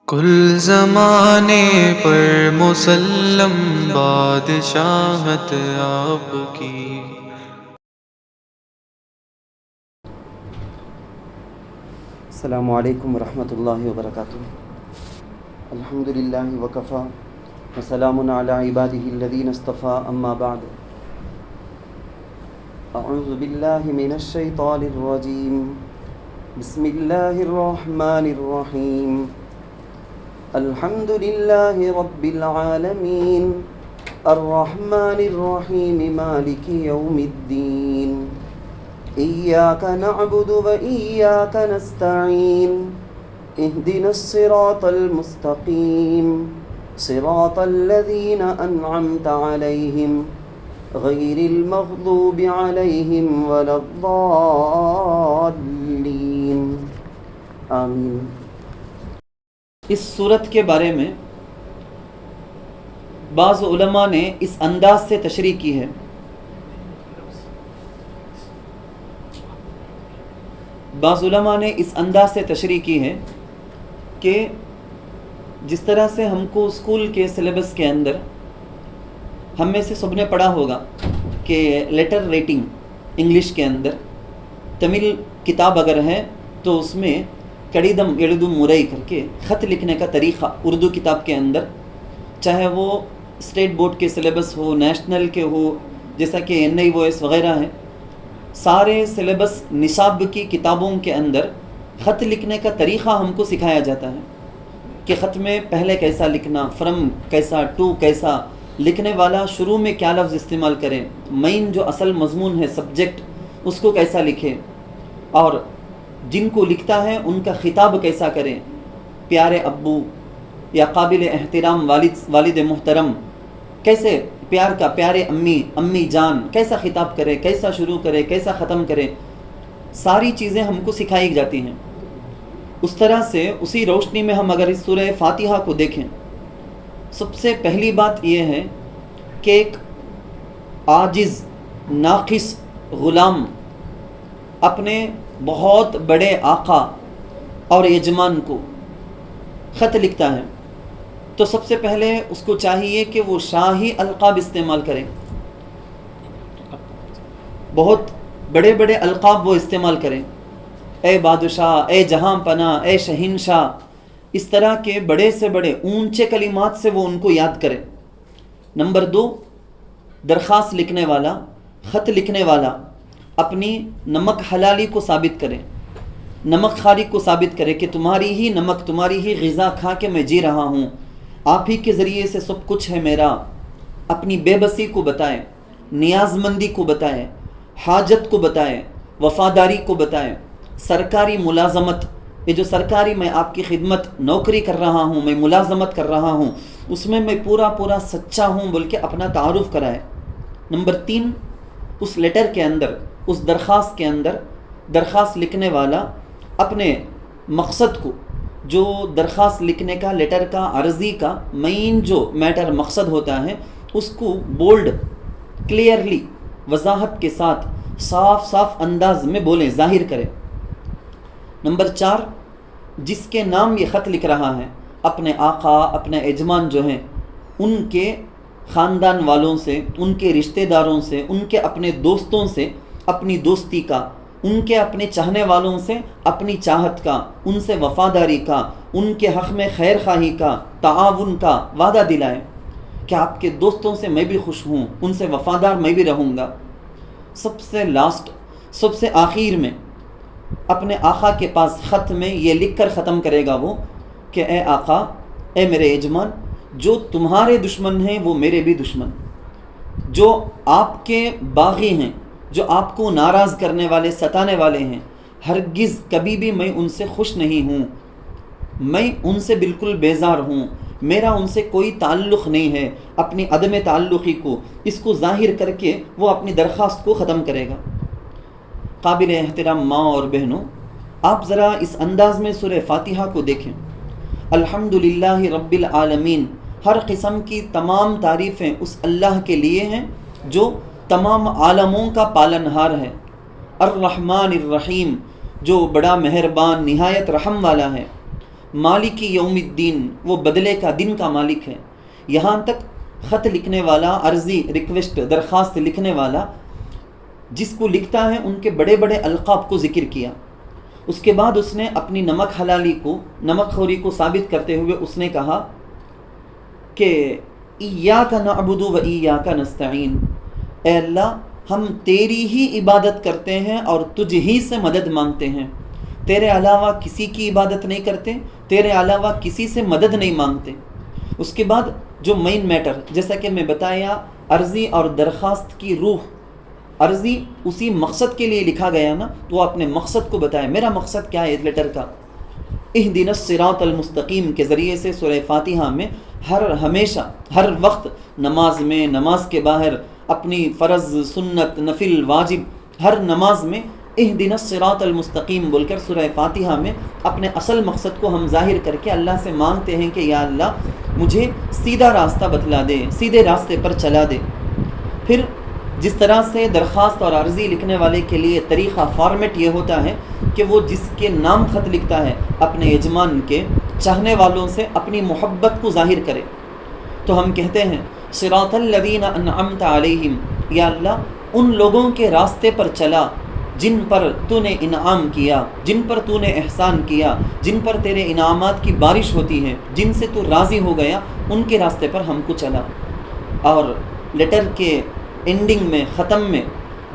کل زمانے پر مسلم بادشاہت آپ کی۔ السلام علیکم ورحمۃ اللہ وبرکاتہ۔ الحمد للہ وکفا وسلام علی عبادہ الذین اصطفیٰ، اما بعد۔ اعوذ باللہ من الشیطان الرجیم، بسم اللہ الرحمن الرحیم۔ الحمد للہ رب العالمین، الرحمن الرحیم، مالک یوم الدین، إياك نعبد وإياك نستعين، اهدنا الصراط المستقيم، صراط الذين أنعمت عليهم غير المغضوب عليهم ولا الضالين، آمین۔ اس صورت کے بارے میں بعض علماء نے اس انداز سے تشریح کی ہے۔ بعض علماء نے اس انداز سے تشریح کی ہے کہ جس طرح سے ہم کو اسکول کے سلیبس کے اندر ہم میں سے سب نے پڑھا ہوگا کہ لیٹر ریٹنگ انگلش کے اندر، تمل کتاب اگر ہے تو اس میں کڑیدم ایڑدم مرئی کر کے خط لکھنے کا طریقہ اردو کتاب کے اندر، چاہے وہ اسٹیٹ بورڈ کے سلیبس ہو، نیشنل کے ہو، جیسا کہ NIOS وغیرہ ہیں، سارے سلیبس نصاب کی کتابوں کے اندر خط لکھنے کا طریقہ ہم کو سکھایا جاتا ہے کہ خط میں پہلے کیسا لکھنا، فرم کیسا، ٹو کیسا، لکھنے والا شروع میں کیا لفظ استعمال کرے، مین جو اصل مضمون ہے سبجیکٹ اس کو کیسا لکھے، اور جن کو لکھتا ہے ان کا خطاب کیسا کرے، پیارے ابو یا قابل احترام والد محترم، کیسے پیار کا پیارے امی جان، کیسا خطاب کرے، کیسا شروع کرے، کیسا ختم کرے، ساری چیزیں ہم کو سکھائی جاتی ہیں۔ اس طرح سے اسی روشنی میں ہم اگر اس سورہ فاتحہ کو دیکھیں، سب سے پہلی بات یہ ہے کہ ایک عاجز ناقص غلام اپنے بہت بڑے آقا اور یجمان کو خط لکھتا ہے تو سب سے پہلے اس کو چاہیے کہ وہ شاہی القاب استعمال کرے، بہت بڑے بڑے القاب وہ استعمال کریں، اے بادشاہ، اے جہاں پناہ، اے شہنشاہ، اس طرح کے بڑے سے بڑے اونچے کلمات سے وہ ان کو یاد کرے۔ نمبر 2، درخواست لکھنے والا، خط لکھنے والا اپنی نمک حلالی کو ثابت کرے، نمک خواری کو ثابت کرے کہ تمہاری ہی نمک، تمہاری ہی غذا کھا کے میں جی رہا ہوں، آپ ہی کے ذریعے سے سب کچھ ہے میرا، اپنی بے بسی کو بتائے، نیاز مندی کو بتائے، حاجت کو بتائے، وفاداری کو بتائے، سرکاری ملازمت، یہ جو سرکاری میں آپ کی خدمت نوکری کر رہا ہوں، میں ملازمت کر رہا ہوں، اس میں میں پورا سچا ہوں بول کے اپنا تعارف کرائے۔ نمبر 3، اس لیٹر کے اندر، اس درخواست کے اندر درخواست لکھنے والا اپنے مقصد کو، جو درخواست لکھنے کا، لیٹر کا، عرضی کا مین جو میٹر مقصد ہوتا ہے، اس کو بولڈ، کلیئرلی، وضاحت کے ساتھ، صاف انداز میں بولیں، ظاہر کریں۔ نمبر 4، جس کے نام یہ خط لکھ رہا ہے، اپنے آقا، اپنے یجمان جو ہیں، ان کے خاندان والوں سے، ان کے رشتہ داروں سے، ان کے اپنے دوستوں سے اپنی دوستی کا، ان کے اپنے چاہنے والوں سے اپنی چاہت کا، ان سے وفاداری کا، ان کے حق میں خیر خواہی کا، تعاون کا وعدہ دلائے کہ آپ کے دوستوں سے میں بھی خوش ہوں، ان سے وفادار میں بھی رہوں گا۔ سب سے لاسٹ، سب سے آخر میں اپنے آقا کے پاس خط میں یہ لکھ کر ختم کرے گا وہ کہ اے آقا، اے میرے یجمان، جو تمہارے دشمن ہیں وہ میرے بھی دشمن، جو آپ کے باغی ہیں، جو آپ کو ناراض کرنے والے، ستانے والے ہیں، ہرگز کبھی بھی میں ان سے خوش نہیں ہوں، میں ان سے بالکل بیزار ہوں، میرا ان سے کوئی تعلق نہیں ہے۔ اپنی عدم تعلقی کو، اس کو ظاہر کر کے وہ اپنی درخواست کو ختم کرے گا۔ قابل احترام ماں اور بہنوں، آپ ذرا اس انداز میں سورہ فاتحہ کو دیکھیں۔ الحمدللہ رب العالمین، ہر قسم کی تمام تعریفیں اس اللہ کے لیے ہیں جو تمام عالموں کا پالنہار ہے۔ الرحمن الرحیم، جو بڑا مہربان نہایت رحم والا ہے۔ مالک یوم الدین، وہ بدلے کا دن کا مالک ہے. یہاں تک خط لکھنے والا، عرضی ریکویسٹ درخواست لکھنے والا جس کو لکھتا ہے ان کے بڑے بڑے القاب کو ذکر کیا. اس کے بعد اس نے اپنی نمک حلالی کو، نمک خوری کو ثابت کرتے ہوئے اس نے کہا کہ ایاک نعبد و ایاک نستعین، اے اللہ ہم تیری ہی عبادت کرتے ہیں اور تجھ ہی سے مدد مانگتے ہیں، تیرے علاوہ کسی کی عبادت نہیں کرتے، تیرے علاوہ کسی سے مدد نہیں مانگتے. اس کے بعد جو مین میٹر، جیسا کہ میں بتایا، عرضی اور درخواست کی روح، عرضی اسی مقصد کے لیے لکھا گیا نا، تو وہ اپنے مقصد کو بتایا. میرا مقصد کیا ہے اس لیٹر کا؟ اہدنا الصراط المستقیم کے ذریعے سے سورہ فاتحہ میں ہمیشہ ہر وقت نماز میں، نماز کے باہر، اپنی فرض، سنت، نفل، واجب، ہر نماز میں اہدنا الصراط المستقیم بول کر سورہ فاتحہ میں اپنے اصل مقصد کو ہم ظاہر کر کے اللہ سے مانگتے ہیں کہ یا اللہ مجھے سیدھا راستہ بتلا دے، سیدھے راستے پر چلا دے. پھر جس طرح سے درخواست اور عرضی لکھنے والے کے لیے طریقہ، فارمیٹ یہ ہوتا ہے کہ وہ جس کے نام خط لکھتا ہے اپنے یجمان کے چاہنے والوں سے اپنی محبت کو ظاہر کرے. تو ہم کہتے ہیں صراط الذین انعمت علیہم، یا اللہ ان لوگوں کے راستے پر چلا جن پر تو نے انعام کیا، جن پر تو نے احسان کیا، جن پر تیرے انعامات کی بارش ہوتی ہے، جن سے تو راضی ہو گیا، ان کے راستے پر ہم کو چلا. اور لیٹر کے اینڈنگ میں، ختم میں،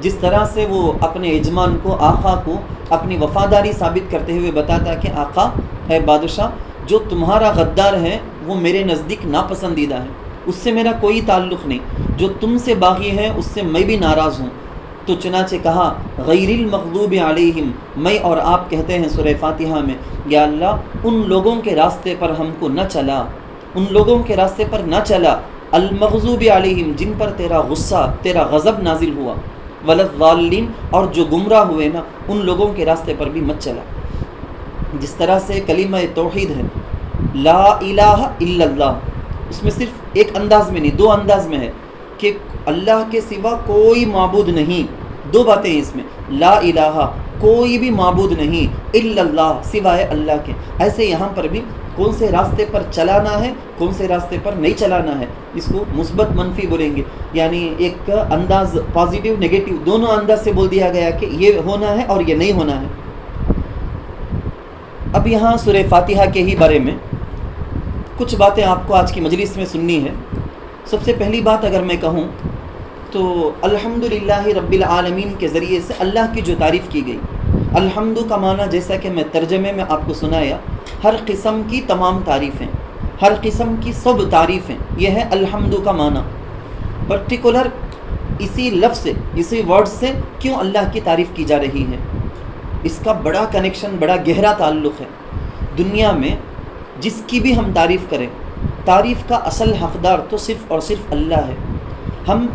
جس طرح سے وہ اپنے یجمان کو، آقا کو اپنی وفاداری ثابت کرتے ہوئے بتاتا کہ آقا اے بادشاہ، جو تمہارا غدار ہے وہ میرے نزدیک ناپسندیدہ ہے، اس سے میرا کوئی تعلق نہیں، جو تم سے باغی ہے اس سے میں بھی ناراض ہوں. تو چنانچہ کہا غیر المغضوب علیہم، میں اور آپ کہتے ہیں سورہ فاتحہ میں یا اللہ ان لوگوں کے راستے پر ہم کو نہ چلا، ان لوگوں کے راستے پر نہ چلا، المغضوب علیہم جن پر تیرا غصہ، تیرا غضب نازل ہوا، وللضالین اور جو گمراہ ہوئے نا ان لوگوں کے راستے پر بھی مت چلا. جس طرح سے کلمہ توحید ہے لا الہ الا اللہ، اس میں صرف ایک انداز میں نہیں، دو انداز میں ہے کہ اللہ کے سوا کوئی معبود نہیں. دو باتیں ہیں اس میں، لا الہ کوئی بھی معبود نہیں، الا اللہ سوائے اللہ کے. ایسے یہاں پر بھی کون سے راستے پر چلانا ہے، کون سے راستے پر نہیں چلانا ہے، اس کو مثبت منفی بولیں گے. یعنی ایک انداز پازیٹیو نیگیٹو دونوں انداز سے بول دیا گیا کہ یہ ہونا ہے اور یہ نہیں ہونا ہے. اب یہاں سورہ فاتحہ کے ہی بارے میں کچھ باتیں آپ کو آج کی مجلس میں سننی ہے. سب سے پہلی بات اگر میں کہوں تو الحمدللہ رب العالمین کے ذریعے سے اللہ کی جو تعریف کی گئی. الحمد کا معنی جیسا کہ میں ترجمے میں آپ کو سنایا، ہر قسم کی تمام تعریفیں، ہر قسم کی سب تعریفیں، یہ ہے الحمد کا معنی. پرٹیکولر اسی لفظ سے، اسی ورڈ سے کیوں اللہ کی تعریف کی جا رہی ہے، اس کا بڑا کنیکشن، بڑا گہرا تعلق ہے. دنیا میں جس کی بھی ہم تعریف کریں، تعریف کا اصل حقدار تو صرف اور صرف اللہ ہے. ہم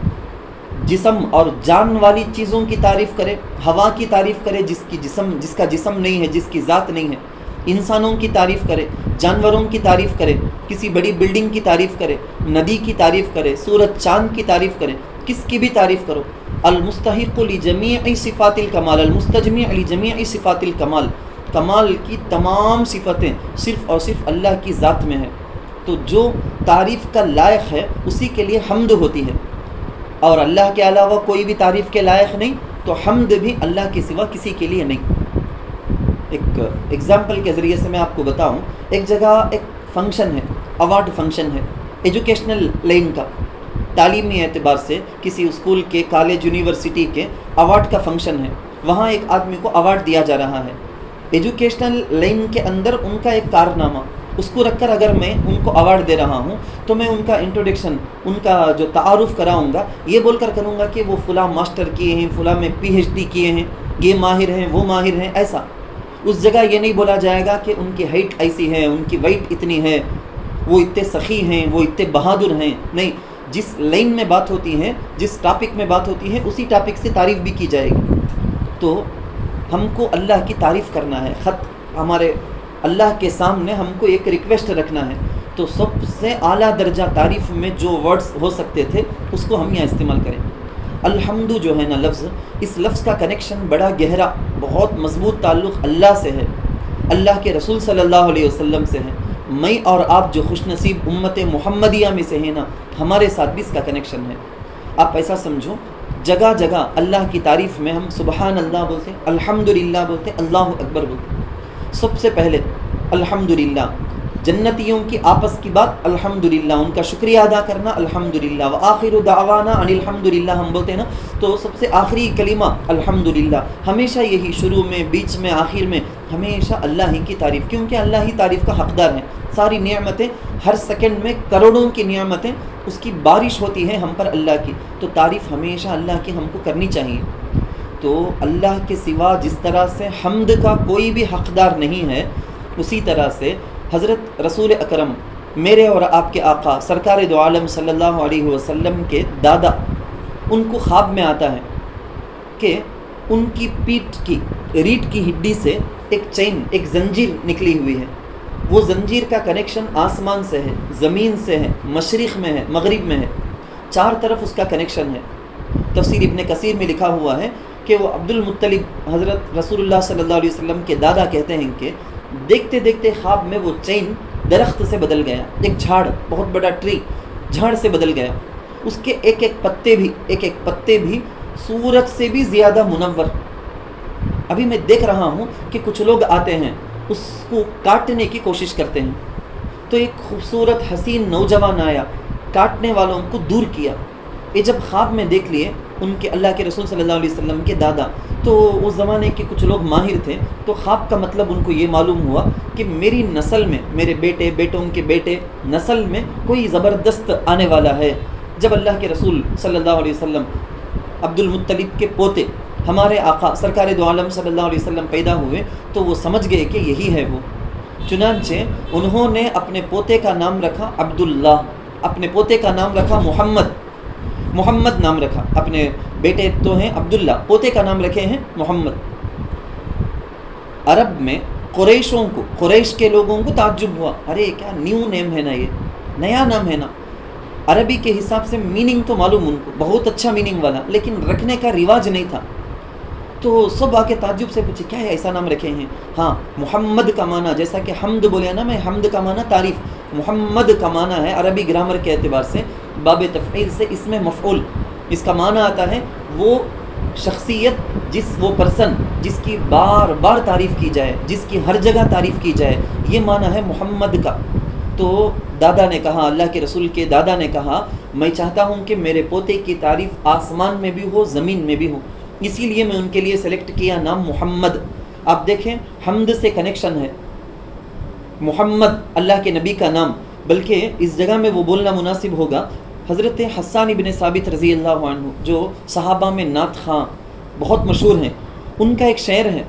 جسم اور جان والی چیزوں کی تعریف کریں، ہوا کی تعریف کریں جس کا جسم نہیں ہے، جس کی ذات نہیں ہے، انسانوں کی تعریف کرے، جانوروں کی تعریف کرے، کسی بڑی بلڈنگ کی تعریف کرے، ندی کی تعریف کرے، سورج چاند کی تعریف کرے، کس کی بھی تعریف کرو. المستحق لجمیع صفات الکمال، المستجمع لجمیع صفات الکمال، کمال کی تمام صفتیں صرف اور صرف اللہ کی ذات میں ہے. تو جو تعریف کا لائق ہے اسی کے لیے حمد ہوتی ہے، اور اللہ کے علاوہ کوئی بھی تعریف کے لائق نہیں، تو حمد بھی اللہ کے سوا کسی کے لیے نہیں. ایک ایگزامپل کے ذریعے سے میں آپ کو بتاؤں، ایک جگہ ایک فنکشن ہے، ایوارڈ فنکشن ہے، ایجوکیشنل لائن کا، تعلیمی اعتبار سے کسی اسکول کے، کالج، یونیورسٹی کے ایوارڈ کا فنکشن ہے. وہاں ایک آدمی کو ایوارڈ دیا جا رہا ہے. ایجوکیشنل لائن کے اندر ان کا ایک کارنامہ، اس کو رکھ کر اگر میں ان کو ایوارڈ دے رہا ہوں تو میں ان کا انٹروڈکشن، ان کا جو تعارف کراؤں گا یہ بول کر کروں گا کہ وہ فلاں ماسٹر کیے ہیں، فلاں میں پی ایچ ڈی کیے ہیں، یہ ماہر ہیں، وہ ماہر ہیں. ایسا اس جگہ یہ نہیں بولا جائے گا کہ ان کی ہائٹ ایسی ہے، ان کی ویٹ اتنی ہے، وہ اتنے سخی ہیں، وہ اتنے بہادر ہیں. نہیں، جس لائن میں بات ہوتی ہے، جس ٹاپک میں بات ہوتی ہے، اسی ٹاپک سے تعریف بھی کی جائے گی. تو ہم کو اللہ کی تعریف کرنا ہے، خط ہمارے اللہ کے سامنے ہم کو ایک ریکویسٹ رکھنا ہے. تو سب سے اعلیٰ درجہ تعریف میں جو ورڈز ہو سکتے تھے اس کو ہم یہاں استعمال کریں. الحمد جو ہے نا لفظ، اس لفظ کا کنیکشن بڑا گہرا، بہت مضبوط تعلق اللہ سے ہے. اللہ کے رسول صلی اللہ علیہ وسلم سے ہیں، میں اور آپ جو خوش نصیب امت محمدیہ میں سے ہیں نا، ہمارے ساتھ بھی اس کا کنیکشن ہے۔ آپ ایسا سمجھو، جگہ جگہ اللہ کی تعریف میں ہم سبحان اللہ بولتے ہیں، الحمدللہ بولتے ہیں، اللہ اکبر بولتے ہیں۔ سب سے پہلے الحمدللہ، جنتیوں کی آپس کی بات الحمدللہ، ان کا شکریہ ادا کرنا الحمدللہ، وآخر دعوانا ان الحمدللہ ہم بولتے ہیں نا، تو سب سے آخری کلمہ الحمدللہ۔ ہمیشہ یہی شروع میں، بیچ میں، آخر میں ہمیشہ اللہ ہی کی تعریف، کیونکہ اللہ ہی تعریف کا حقدار ہے۔ ساری نعمتیں، ہر سیکنڈ میں کروڑوں کی نعمتیں، اس کی بارش ہوتی ہے ہم پر اللہ کی، تو تعریف ہمیشہ اللہ کی ہم کو کرنی چاہیے۔ تو اللہ کے سوا جس طرح سے حمد کا کوئی بھی حقدار نہیں ہے، اسی طرح سے حضرت رسول اکرم، میرے اور آپ کے آقا سرکار دو عالم صلی اللہ علیہ وسلم کے دادا، ان کو خواب میں آتا ہے کہ ان کی پیٹھ کی ریڑھ کی ہڈی سے ایک چین، ایک زنجیر نکلی ہوئی ہے۔ وہ زنجیر کا کنیکشن آسمان سے ہے، زمین سے ہے، مشرق میں ہے، مغرب میں ہے، چار طرف اس کا کنیکشن ہے۔ تفسیر ابن کثیر میں لکھا ہوا ہے کہ وہ عبد المطلب حضرت رسول اللہ صلی اللہ علیہ وسلم کے دادا کہتے ہیں کہ دیکھتے دیکھتے خواب میں وہ چین درخت سے بدل گیا، ایک جھاڑ، بہت بڑا ٹری، جھاڑ سے بدل گیا۔ اس کے ایک ایک پتے بھی سورج سے بھی زیادہ منور۔ ابھی میں دیکھ رہا ہوں کہ کچھ لوگ آتے ہیں، اس کو کاٹنے کی کوشش کرتے ہیں، تو ایک خوبصورت حسین نوجوان آیا، کاٹنے والوں کو دور کیا۔ یہ جب خواب میں دیکھ لیے ان کے اللہ کے رسول صلی اللہ علیہ وسلم کے دادا، تو اس زمانے کے کچھ لوگ ماہر تھے، تو خواب کا مطلب ان کو یہ معلوم ہوا کہ میری نسل میں، میرے بیٹے، بیٹوں کے بیٹے، نسل میں کوئی زبردست آنے والا ہے۔ جب اللہ کے رسول صلی اللہ علیہ وسلم، عبد المطلب کے پوتے، ہمارے آقا سرکار دو عالم صلی اللہ علیہ وسلم پیدا ہوئے، تو وہ سمجھ گئے کہ یہی ہے وہ۔ چنانچہ انہوں نے اپنے پوتے کا نام رکھا عبداللہ، اپنے پوتے کا نام رکھا محمد نام رکھا۔ اپنے بیٹے تو ہیں عبداللہ، پوتے کا نام رکھے ہیں محمد۔ عرب میں قریشوں کو، قریش کے لوگوں کو تعجب ہوا، ارے کیا نیو نیم ہے نا، یہ نیا نام ہے نا۔ عربی کے حساب سے میننگ تو معلوم ان کو، بہت اچھا میننگ والا، لیکن رکھنے کا رواج نہیں تھا۔ تو سب آ کے تعجب سے پوچھے کیا ہے ایسا نام رکھے ہیں؟ ہاں، محمد کا معنی، جیسا کہ حمد بولے نا، میں حمد کا معنی تعریف، محمد کا معنی ہے عربی گرامر کے اعتبار سے، باب تفعیل سے اس میں مفعول، اس کا معنی آتا ہے وہ شخصیت، وہ پرسن جس کی بار بار تعریف کی جائے، جس کی ہر جگہ تعریف کی جائے، یہ معنی ہے محمد کا۔ تو دادا نے کہا، اللہ کے رسول کے دادا نے کہا، میں چاہتا ہوں کہ میرے پوتے کی تعریف آسمان میں بھی ہو، زمین میں بھی ہو، اسی لیے میں ان کے لیے سلیکٹ کیا نام محمد۔ آپ دیکھیں حمد سے کنیکشن ہے، محمد اللہ کے نبی کا نام، بلکہ اس جگہ میں وہ بولنا مناسب ہوگا، حضرت حسان ابن ثابت رضی اللہ عنہ جو صحابہ میں نعت خواں بہت مشہور ہیں، ان کا ایک شعر ہے،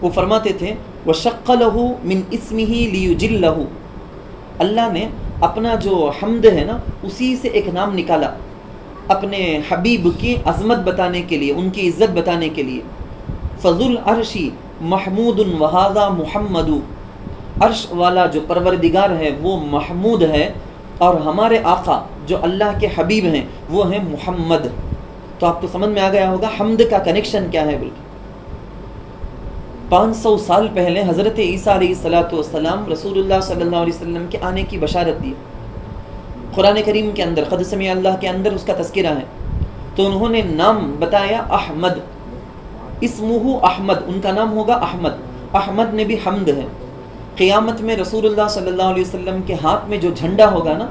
وہ فرماتے تھے وَشَقَّ لَهُ مِنْ اسْمِهِ لِيُجِلَّهُ، اللہ نے اپنا جو حمد ہے نا، اسی سے ایک نام نکالا اپنے حبیب کی عظمت بتانے کے لیے، ان کی عزت بتانے کے لیے۔ فَذُو الْعَرْشِ مَحْمُودٌ وَهَذَا مُحَمَّدُ، عرش والا جو پروردگار ہے وہ محمود ہے، اور ہمارے آقا جو اللہ کے حبیب ہیں وہ ہیں محمد۔ تو آپ کو سمجھ میں آ گیا ہوگا حمد کا کنیکشن کیا ہے۔ بلکہ 500 سال پہلے حضرت عیسیٰ علیہ السلام رسول اللہ صلی اللہ علیہ وسلم کے آنے کی بشارت دی، قرآن کریم کے اندر، قد سمع اللہ کے اندر اس کا تذکرہ ہے۔ تو انہوں نے نام بتایا احمد، اسمہ احمد، ان کا نام ہوگا احمد۔ احمد میں بھی حمد ہے۔ قیامت میں رسول اللہ صلی اللہ علیہ وسلم کے ہاتھ میں جو جھنڈا ہوگا نا،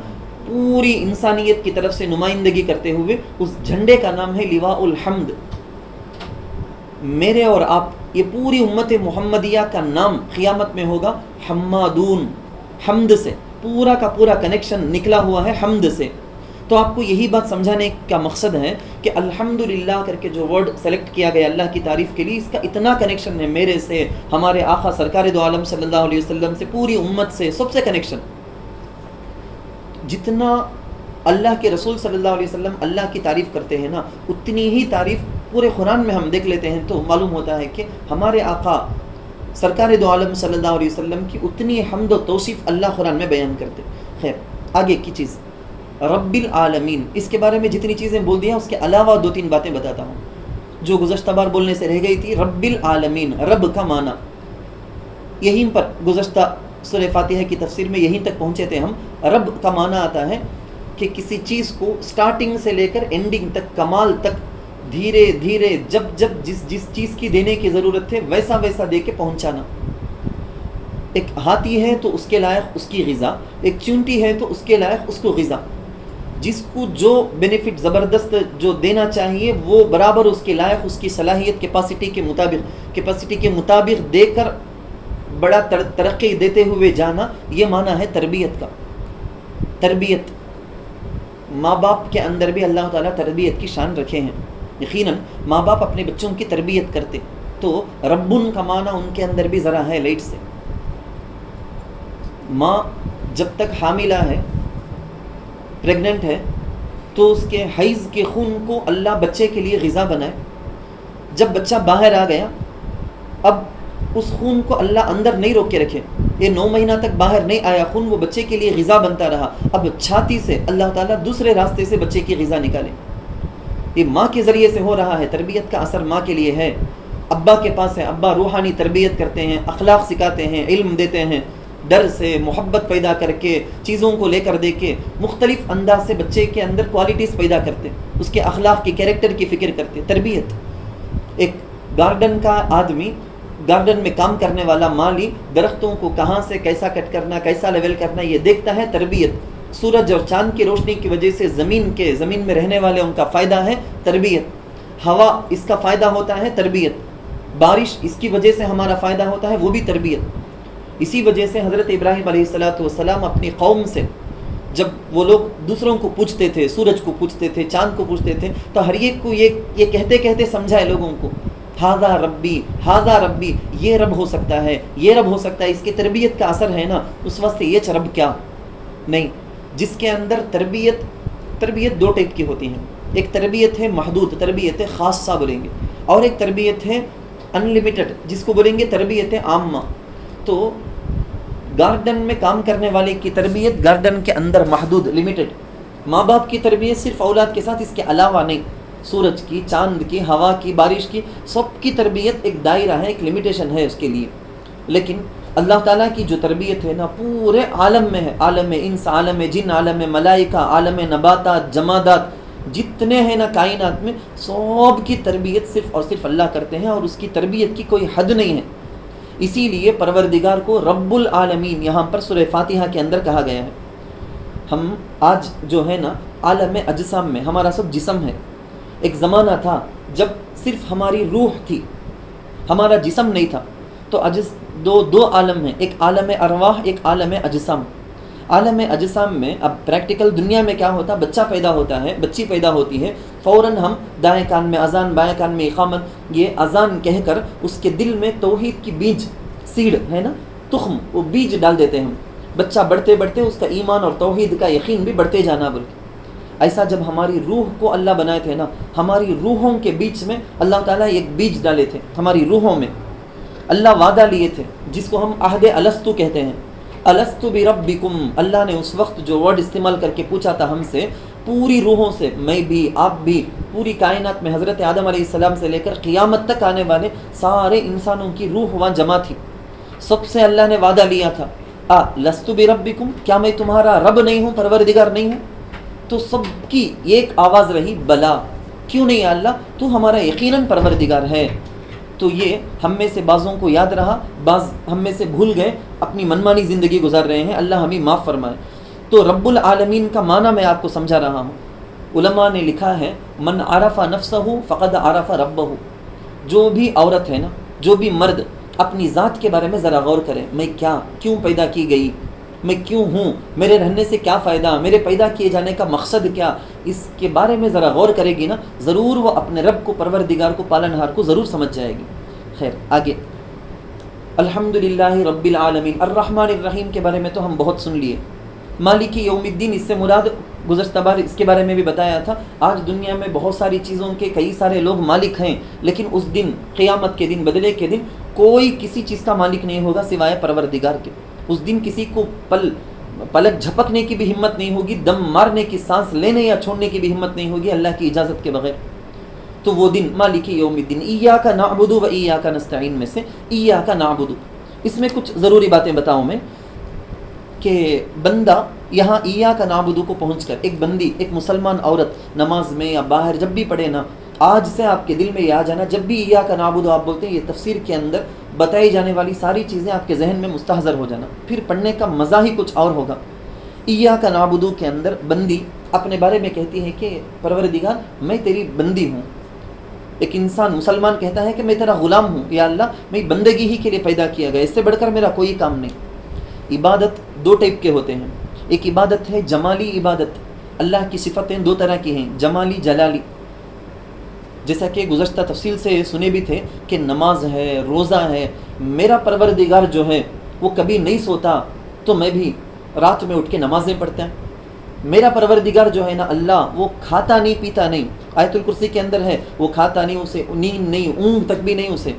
پوری انسانیت کی طرف سے نمائندگی کرتے ہوئے، اس جھنڈے کا نام ہے لواء الحمد۔ میرے اور آپ، یہ پوری امت محمدیہ کا نام قیامت میں ہوگا حمادون، حمد سے پورا کا پورا کنیکشن نکلا ہوا ہے حمد سے۔ تو آپ کو یہی بات سمجھانے کا مقصد ہے کہ الحمدللہ کر کے جو ورڈ سلیکٹ کیا گیا اللہ کی تعریف کے لیے، اس کا اتنا کنیکشن ہے میرے سے، ہمارے آقا سرکار دو عالم صلی اللہ علیہ وسلم سے، پوری امت سے، سب سے کنیکشن۔ جتنا اللہ کے رسول صلی اللہ علیہ وسلم اللہ کی تعریف کرتے ہیں نا، اتنی ہی تعریف پورے قرآن میں ہم دیکھ لیتے ہیں تو معلوم ہوتا ہے کہ ہمارے آقا سرکار دو عالم صلی اللہ علیہ وسلم کی اتنی حمد و توصیف اللہ قرآن میں بیان کرتے۔ خیر، آگے کی چیز رب العالمین، اس کے بارے میں جتنی چیزیں بول دیا، اس کے علاوہ 2-3 باتیں بتاتا ہوں جو گزشتہ بار بولنے سے رہ گئی تھی۔ رب العالمین، رب کا معنی یہیں پر گزشتہ سورہ فاتحہ کی تفسیر میں یہیں تک پہنچے تھے ہم. رب کا معنی آتا ہے کہ کسی چیز کو سٹارٹنگ سے لے کر اینڈنگ تک، کمال تک دھیرے دھیرے جب جس چیز کی دینے کی ضرورت تھے ویسا ویسا دے کے پہنچانا. ایک ہاتھی ہے تو اس کے لائق اس کی غذا، ایک چونٹی ہے تو اس کے لائق اس کو غذا. جس کو جو بینیفٹ زبردست جو دینا چاہیے وہ برابر اس کے لائق، اس کی صلاحیت کیپیسٹی کے مطابق دے کر بڑا ترقی دیتے ہوئے جانا، یہ معنی ہے تربیت کا. تربیت ماں باپ کے اندر بھی اللہ تعالیٰ تربیت کی شان رکھے ہیں. یقیناً ماں باپ اپنے بچوں کی تربیت کرتے، تو ربن کا معنی ان کے اندر بھی ذرا ہے لائٹ سے. ماں جب تک حاملہ ہے، پریگننٹ ہے، تو اس کے حیض کے خون کو اللہ بچے کے لیے غذا بنائے. جب بچہ باہر آ گیا، اب اس خون کو اللہ اندر نہیں روک کے رکھے. یہ 9 مہینہ تک باہر نہیں آیا خون، وہ بچے کے لیے غذا بنتا رہا. اب چھاتی سے اللہ تعالیٰ دوسرے راستے سے بچے کی غذا نکالے. یہ ماں کے ذریعے سے ہو رہا ہے. تربیت کا اثر ماں کے لیے ہے. ابا کے پاس ہے، ابا روحانی تربیت کرتے ہیں، اخلاق سکھاتے ہیں، علم دیتے ہیں، ڈر سے محبت پیدا کر کے چیزوں کو لے کر دے کے مختلف انداز سے بچے کے اندر کوالٹیز پیدا کرتے، اس کے اخلاق کی، کیریکٹر کی فکر کرتے. تربیت. ایک گارڈن کا آدمی، گارڈن میں کام کرنے والا مالی درختوں کو کہاں سے کیسا کٹ کرنا، کیسا لیول کرنا، یہ دیکھتا ہے. تربیت. سورج اور چاند کی روشنی کی وجہ سے زمین میں رہنے والے ان کا فائدہ ہے. تربیت. ہوا اس کا فائدہ ہوتا ہے. تربیت. بارش اس کی وجہ سے ہمارا فائدہ ہوتا ہے، وہ بھی تربیت. اسی وجہ سے حضرت ابراہیم علیہ السلام اپنی قوم سے جب وہ لوگ دوسروں کو پوچھتے تھے، سورج کو پوچھتے تھے، چاند کو پوچھتے تھے، تو ہر ایک کو یہ کہتے کہتے سمجھائے لوگوں کو، ہاذا ربی، یہ رب ہو سکتا ہے، یہ رب ہو سکتا ہے. اس کی تربیت کا اثر ہے نا. اس واسطے یہ رب کیا نہیں. جس کے اندر تربیت 2 ٹائپ کی ہوتی ہیں. ایک تربیت ہے محدود، تربیت خاصہ بولیں گے، اور ایک تربیت ہے انلیمیٹڈ، جس کو بولیں گے تربیت عامہ. تو گارڈن میں کام کرنے والے کی تربیت گارڈن کے اندر محدود، لمیٹڈ. ماں باپ کی تربیت صرف اولاد کے ساتھ، اس کے علاوہ نہیں. سورج کی، چاند کی، ہوا کی، بارش کی، سب کی تربیت ایک دائرہ ہے، ایک لمیٹیشن ہے اس کے لیے. لیکن اللہ تعالیٰ کی جو تربیت ہے نا پورے عالم میں ہے. عالم انس، عالم جن، عالم ملائکہ، عالم نباتات، جمادات، جتنے ہیں نا کائنات میں، سب کی تربیت صرف اور صرف اللہ کرتے ہیں، اور اس کی تربیت کی کوئی حد نہیں ہے. اسی لیے پروردگار کو رب العالمین یہاں پر سورہ فاتحہ کے اندر کہا گیا ہے. ہم آج جو ہے نا عالم اجسام میں، ہمارا سب جسم ہے. ایک زمانہ تھا جب صرف ہماری روح تھی، ہمارا جسم نہیں تھا. تو دو عالم ہیں، ایک عالم ارواح، ایک عالم اجسام. عالم اجسام میں اب پریکٹیکل دنیا میں کیا ہوتا، بچہ پیدا ہوتا ہے، بچی پیدا ہوتی ہے، فوراً ہم دائیں کان میں اذان، بائیں کان میں اقامت، یہ اذان کہہ کر اس کے دل میں توحید کی بیج، سیڈ ہے نا، تخم، وہ بیج ڈال دیتے ہیں ہم. بچہ بڑھتے بڑھتے اس کا ایمان اور توحید کا یقین بھی بڑھتے جانا. بلکہ ایسا جب ہماری روح کو اللہ بنائے تھے نا، ہماری روحوں کے بیچ میں اللہ تعالیٰ ایک بیج ڈالے تھے. ہماری روحوں میں اللہ وعدہ لیے تھے، جس کو ہم عہد الستو کہتے ہیں. الست بربکم، اللہ نے اس وقت جو ورڈ استعمال کر کے پوچھا تھا ہم سے، پوری روحوں سے، میں بھی، آپ بھی، پوری کائنات میں حضرت آدم علیہ السلام سے لے کر قیامت تک آنے والے سارے انسانوں کی روح وہاں جمع تھی. سب سے اللہ نے وعدہ لیا تھا، لست بربکم، کیا میں تمہارا رب نہیں ہوں، پروردگار نہیں ہوں؟ تو سب کی ایک آواز رہی، بلا. کیوں نہیں اللہ، تو ہمارا یقیناً پروردگار ہے. تو یہ ہم میں سے بعضوں کو یاد رہا، بعض ہم میں سے بھول گئے، اپنی منمانی زندگی گزار رہے ہیں. اللہ ہمیں معاف فرمائے. تو رب العالمین کا معنی میں آپ کو سمجھا رہا ہوں. علماء نے لکھا ہے، من عرف نفسہ فقد عرف ربہ. جو بھی عورت ہے نا، جو بھی مرد اپنی ذات کے بارے میں ذرا غور کرے، میں کیوں پیدا کی گئی، میں کیوں ہوں، میرے رہنے سے کیا فائدہ، میرے پیدا کیے جانے کا مقصد کیا، اس کے بارے میں ذرا غور کرے گی نا، ضرور وہ اپنے رب کو، پروردگار کو، پالنہار کو ضرور سمجھ جائے گی. خیر آگے، الحمدللہ رب العالمین. الرحمن الرحیم کے بارے میں تو ہم بہت سن لیے. مالک یوم الدین، اس سے مراد گزشتہ بار اس کے بارے میں بھی بتایا تھا. آج دنیا میں بہت ساری چیزوں کے کئی سارے لوگ مالک ہیں، لیکن اس دن، قیامت کے دن، بدلے کے دن، کوئی کسی چیز کا مالک نہیں ہوگا سوائے پروردگار کے. اس دن کسی کو پلک جھپکنے کی بھی ہمت نہیں ہوگی، دم مارنے کی، سانس لینے یا چھوڑنے کی بھی ہمت نہیں ہوگی اللہ کی اجازت کے بغیر. تو وہ دن مالک یوم الدین. ایاک نعبد و ایاک نستعین میں سے ایاک نعبد، اس میں کچھ ضروری باتیں بتاؤں میں کہ بندہ یہاں ایاک نعبد کو پہنچ کر ایک بندی، ایک مسلمان عورت نماز میں یا باہر جب بھی پڑھے نا، آج سے آپ کے دل میں یہ آ جانا، جب بھی ایاک نعبد آپ بولتے ہیں، یہ تفسیر کے اندر بتائی جانے والی ساری چیزیں آپ کے ذہن میں مستحضر ہو جانا، پھر پڑھنے کا مزہ ہی کچھ اور ہوگا۔ ایاک نعبد کے اندر بندی اپنے بارے میں کہتی ہے کہ پروردگار میں تیری بندی ہوں۔ ایک انسان مسلمان کہتا ہے کہ میں تیرا غلام ہوں، یا اللہ میں بندگی ہی کے لیے پیدا کیا گیا، اس سے بڑھ کر میرا کوئی کام نہیں۔ عبادت دو ٹائپ کے ہوتے ہیں، ایک عبادت ہے جمالی عبادت، اللہ کی صفتیں دو طرح کی ہیں، جمالی جلالی، جیسا کہ گزشتہ تفصیل سے سنے بھی تھے کہ نماز ہے، روزہ ہے، میرا پروردگار جو ہے وہ کبھی نہیں سوتا تو میں بھی رات میں اٹھ کے نمازیں پڑھتا ہے، میرا پروردگار جو ہے نا اللہ، وہ کھاتا نہیں پیتا نہیں، آیت الکرسی کے اندر ہے وہ کھاتا نہیں، اسے نیند نہیں، اونگ تک بھی نہیں اسے،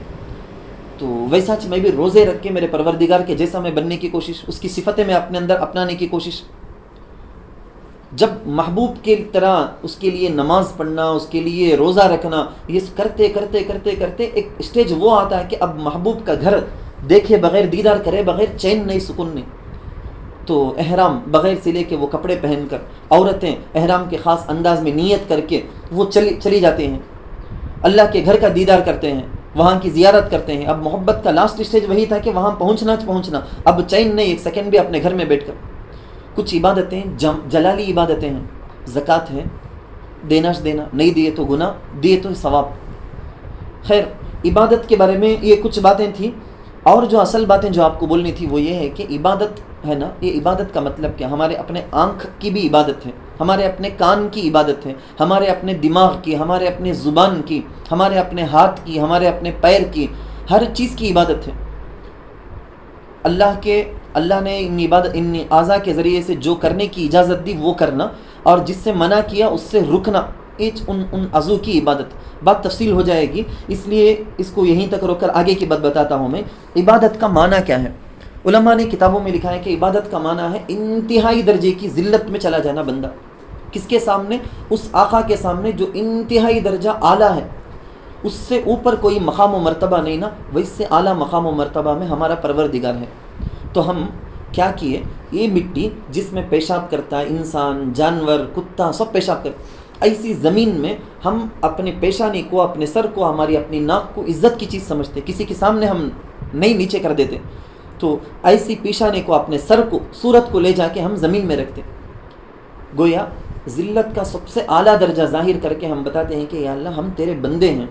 تو ویسا میں بھی روزے رکھ کے میرے پروردگار کے جیسا میں بننے کی کوشش، اس کی صفتیں میں اپنے اندر اپنانے کی کوشش۔ جب محبوب کی طرح اس کے لیے نماز پڑھنا، اس کے لیے روزہ رکھنا، یہ کرتے کرتے کرتے کرتے ایک اسٹیج وہ آتا ہے کہ اب محبوب کا گھر دیکھے بغیر، دیدار کرے بغیر چین نہیں، سکون نہیں، تو احرام بغیر سلے کے وہ کپڑے پہن کر عورتیں احرام کے خاص انداز میں نیت کر کے وہ چلی جاتے ہیں، اللہ کے گھر کا دیدار کرتے ہیں، وہاں کی زیارت کرتے ہیں۔ اب محبت کا لاسٹ اسٹیج وہی تھا کہ وہاں پہنچنا، اب چین نہیں ایک سیکنڈ بھی اپنے گھر میں بیٹھ کر۔ کچھ عبادتیں جلالی عبادتیں ہیں، زکوٰۃ ہے، دینا نہیں دیے تو گناہ، دیے تو ثواب۔ خیر، عبادت کے بارے میں یہ کچھ باتیں تھیں، اور جو اصل باتیں جو آپ کو بولنی تھی وہ یہ ہے کہ عبادت ہے نا، یہ عبادت کا مطلب کیا؟ ہمارے اپنے آنکھ کی بھی عبادت ہے، ہمارے اپنے کان کی عبادت ہے، ہمارے اپنے دماغ کی، ہمارے اپنے زبان کی، ہمارے اپنے ہاتھ کی، ہمارے اپنے پیر کی، ہر چیز کی عبادت ہے۔ اللہ نے ان اعضاء کے ذریعے سے جو کرنے کی اجازت دی وہ کرنا، اور جس سے منع کیا اس سے رکنا، ان عضو کی عبادت۔ بات تفصیل ہو جائے گی، اس لیے اس کو یہیں تک روک کر آگے کی بات بتاتا ہوں میں۔ عبادت کا معنی کیا ہے؟ علماء نے کتابوں میں لکھا ہے کہ عبادت کا معنی ہے انتہائی درجے کی ذلت میں چلا جانا بندہ، کس کے سامنے؟ اس آقا کے سامنے جو انتہائی درجہ اعلیٰ ہے، اس سے اوپر کوئی مقام و مرتبہ نہیں نا، وہ اس سے اعلیٰ مقام و مرتبہ میں ہمارا پروردگار ہے۔ تو ہم کیا کیے؟ یہ مٹی جس میں پیشاب کرتا ہے انسان، جانور، کتا، سب پیشاب کرتا ہے، ایسی زمین میں ہم اپنے پیشانی کو، اپنے سر کو، ہماری اپنی ناک کو عزت کی چیز سمجھتے، کسی کے سامنے ہم نہیں نیچے کر دیتے، تو ایسی پیشانی کو، اپنے سر کو، صورت کو لے جا کے ہم زمین میں رکھتے، گویا ذلت کا سب سے اعلیٰ درجہ ظاہر کر کے ہم بتاتے ہیں کہ یا اللہ ہم تیرے بندے ہیں،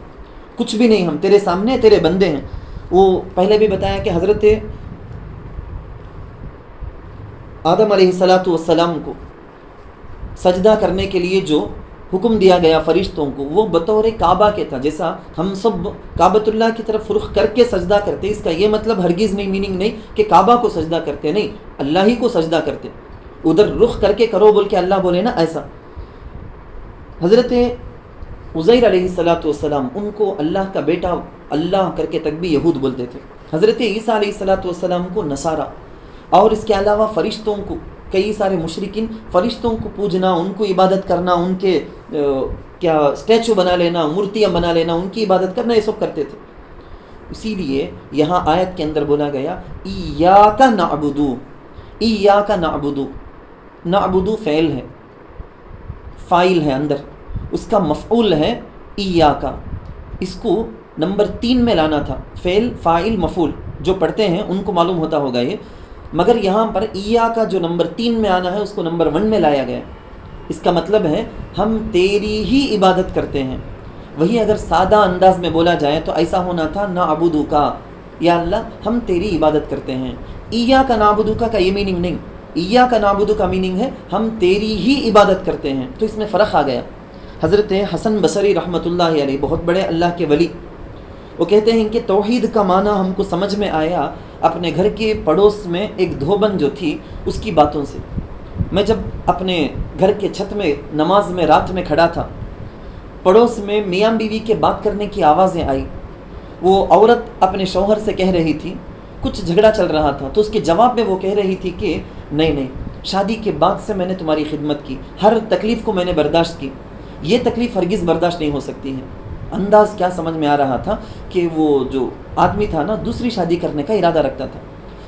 کچھ بھی نہیں، ہم تیرے سامنے تیرے بندے ہیں۔ وہ پہلے بھی بتایا کہ حضرت آدم علیہ السلام کو سجدہ کرنے کے لیے جو حکم دیا گیا فرشتوں کو، وہ بطور کعبہ کے تھا، جیسا ہم سب کعبۃ اللہ کی طرف رخ کر کے سجدہ کرتے، اس کا یہ مطلب ہرگز نہیں، میننگ نہیں کہ کعبہ کو سجدہ کرتے، نہیں، اللہ ہی کو سجدہ کرتے، ادھر رخ کر کے کرو بول کے اللہ بولے نا، ایسا۔ حضرت عزیر علیہ السلام، ان کو اللہ کا بیٹا اللہ کر کے تک بھی یہود بولتے تھے۔ حضرت عیسیٰ علیہ السلام کو نصارہ، اور اس کے علاوہ فرشتوں کو، کئی سارے مشرکین فرشتوں کو پوجنا، ان کو عبادت کرنا، ان کے کیا اسٹیچو بنا لینا، مورتیاں بنا لینا، ان کی عبادت کرنا، یہ سب کرتے تھے۔ اسی لیے یہاں آیت کے اندر بولا گیا ایاک نعبدو، ایاک نعبدو، نعبدو فعل ہے، فاعل ہے اندر، اس کا مفعول ہے ایاک، اس کو نمبر 3 میں لانا تھا، فعل فاعل مفعول، جو پڑھتے ہیں ان کو معلوم ہوتا ہوگا یہ، مگر یہاں پر ایاک جو نمبر 3 میں آنا ہے اس کو نمبر 1 میں لایا گیا۔ اس کا مطلب ہے ہم تیری ہی عبادت کرتے ہیں۔ وہی اگر سادہ انداز میں بولا جائے تو ایسا ہونا تھا نعبدو کا، یا اللہ ہم تیری عبادت کرتے ہیں۔ ایاک نعبدو کا یہ میننگ نہیں، ایاک نعبدو کا میننگ ہے ہم تیری ہی عبادت کرتے ہیں، تو اس میں فرق آ گیا۔ حضرت حسن بصری رحمۃ اللہ علیہ، بہت بڑے اللہ کے ولی، وہ کہتے ہیں کہ توحید کا معنی ہم کو سمجھ میں آیا اپنے گھر کے پڑوس میں ایک دھوبن جو تھی اس کی باتوں سے۔ میں جب اپنے گھر کے چھت میں نماز میں رات میں کھڑا تھا، پڑوس میں میاں بیوی کے بات کرنے کی آوازیں آئی، وہ عورت اپنے شوہر سے کہہ رہی تھی، کچھ جھگڑا چل رہا تھا، تو اس کے جواب میں وہ کہہ رہی تھی کہ نہیں، شادی کے بعد سے میں نے تمہاری خدمت کی، ہر تکلیف کو میں نے برداشت کی، یہ تکلیف ہرگز برداشت نہیں ہو سکتی ہے۔ انداز کیا سمجھ میں آ رہا تھا کہ وہ جو آدمی تھا نا دوسری شادی کرنے کا ارادہ رکھتا تھا.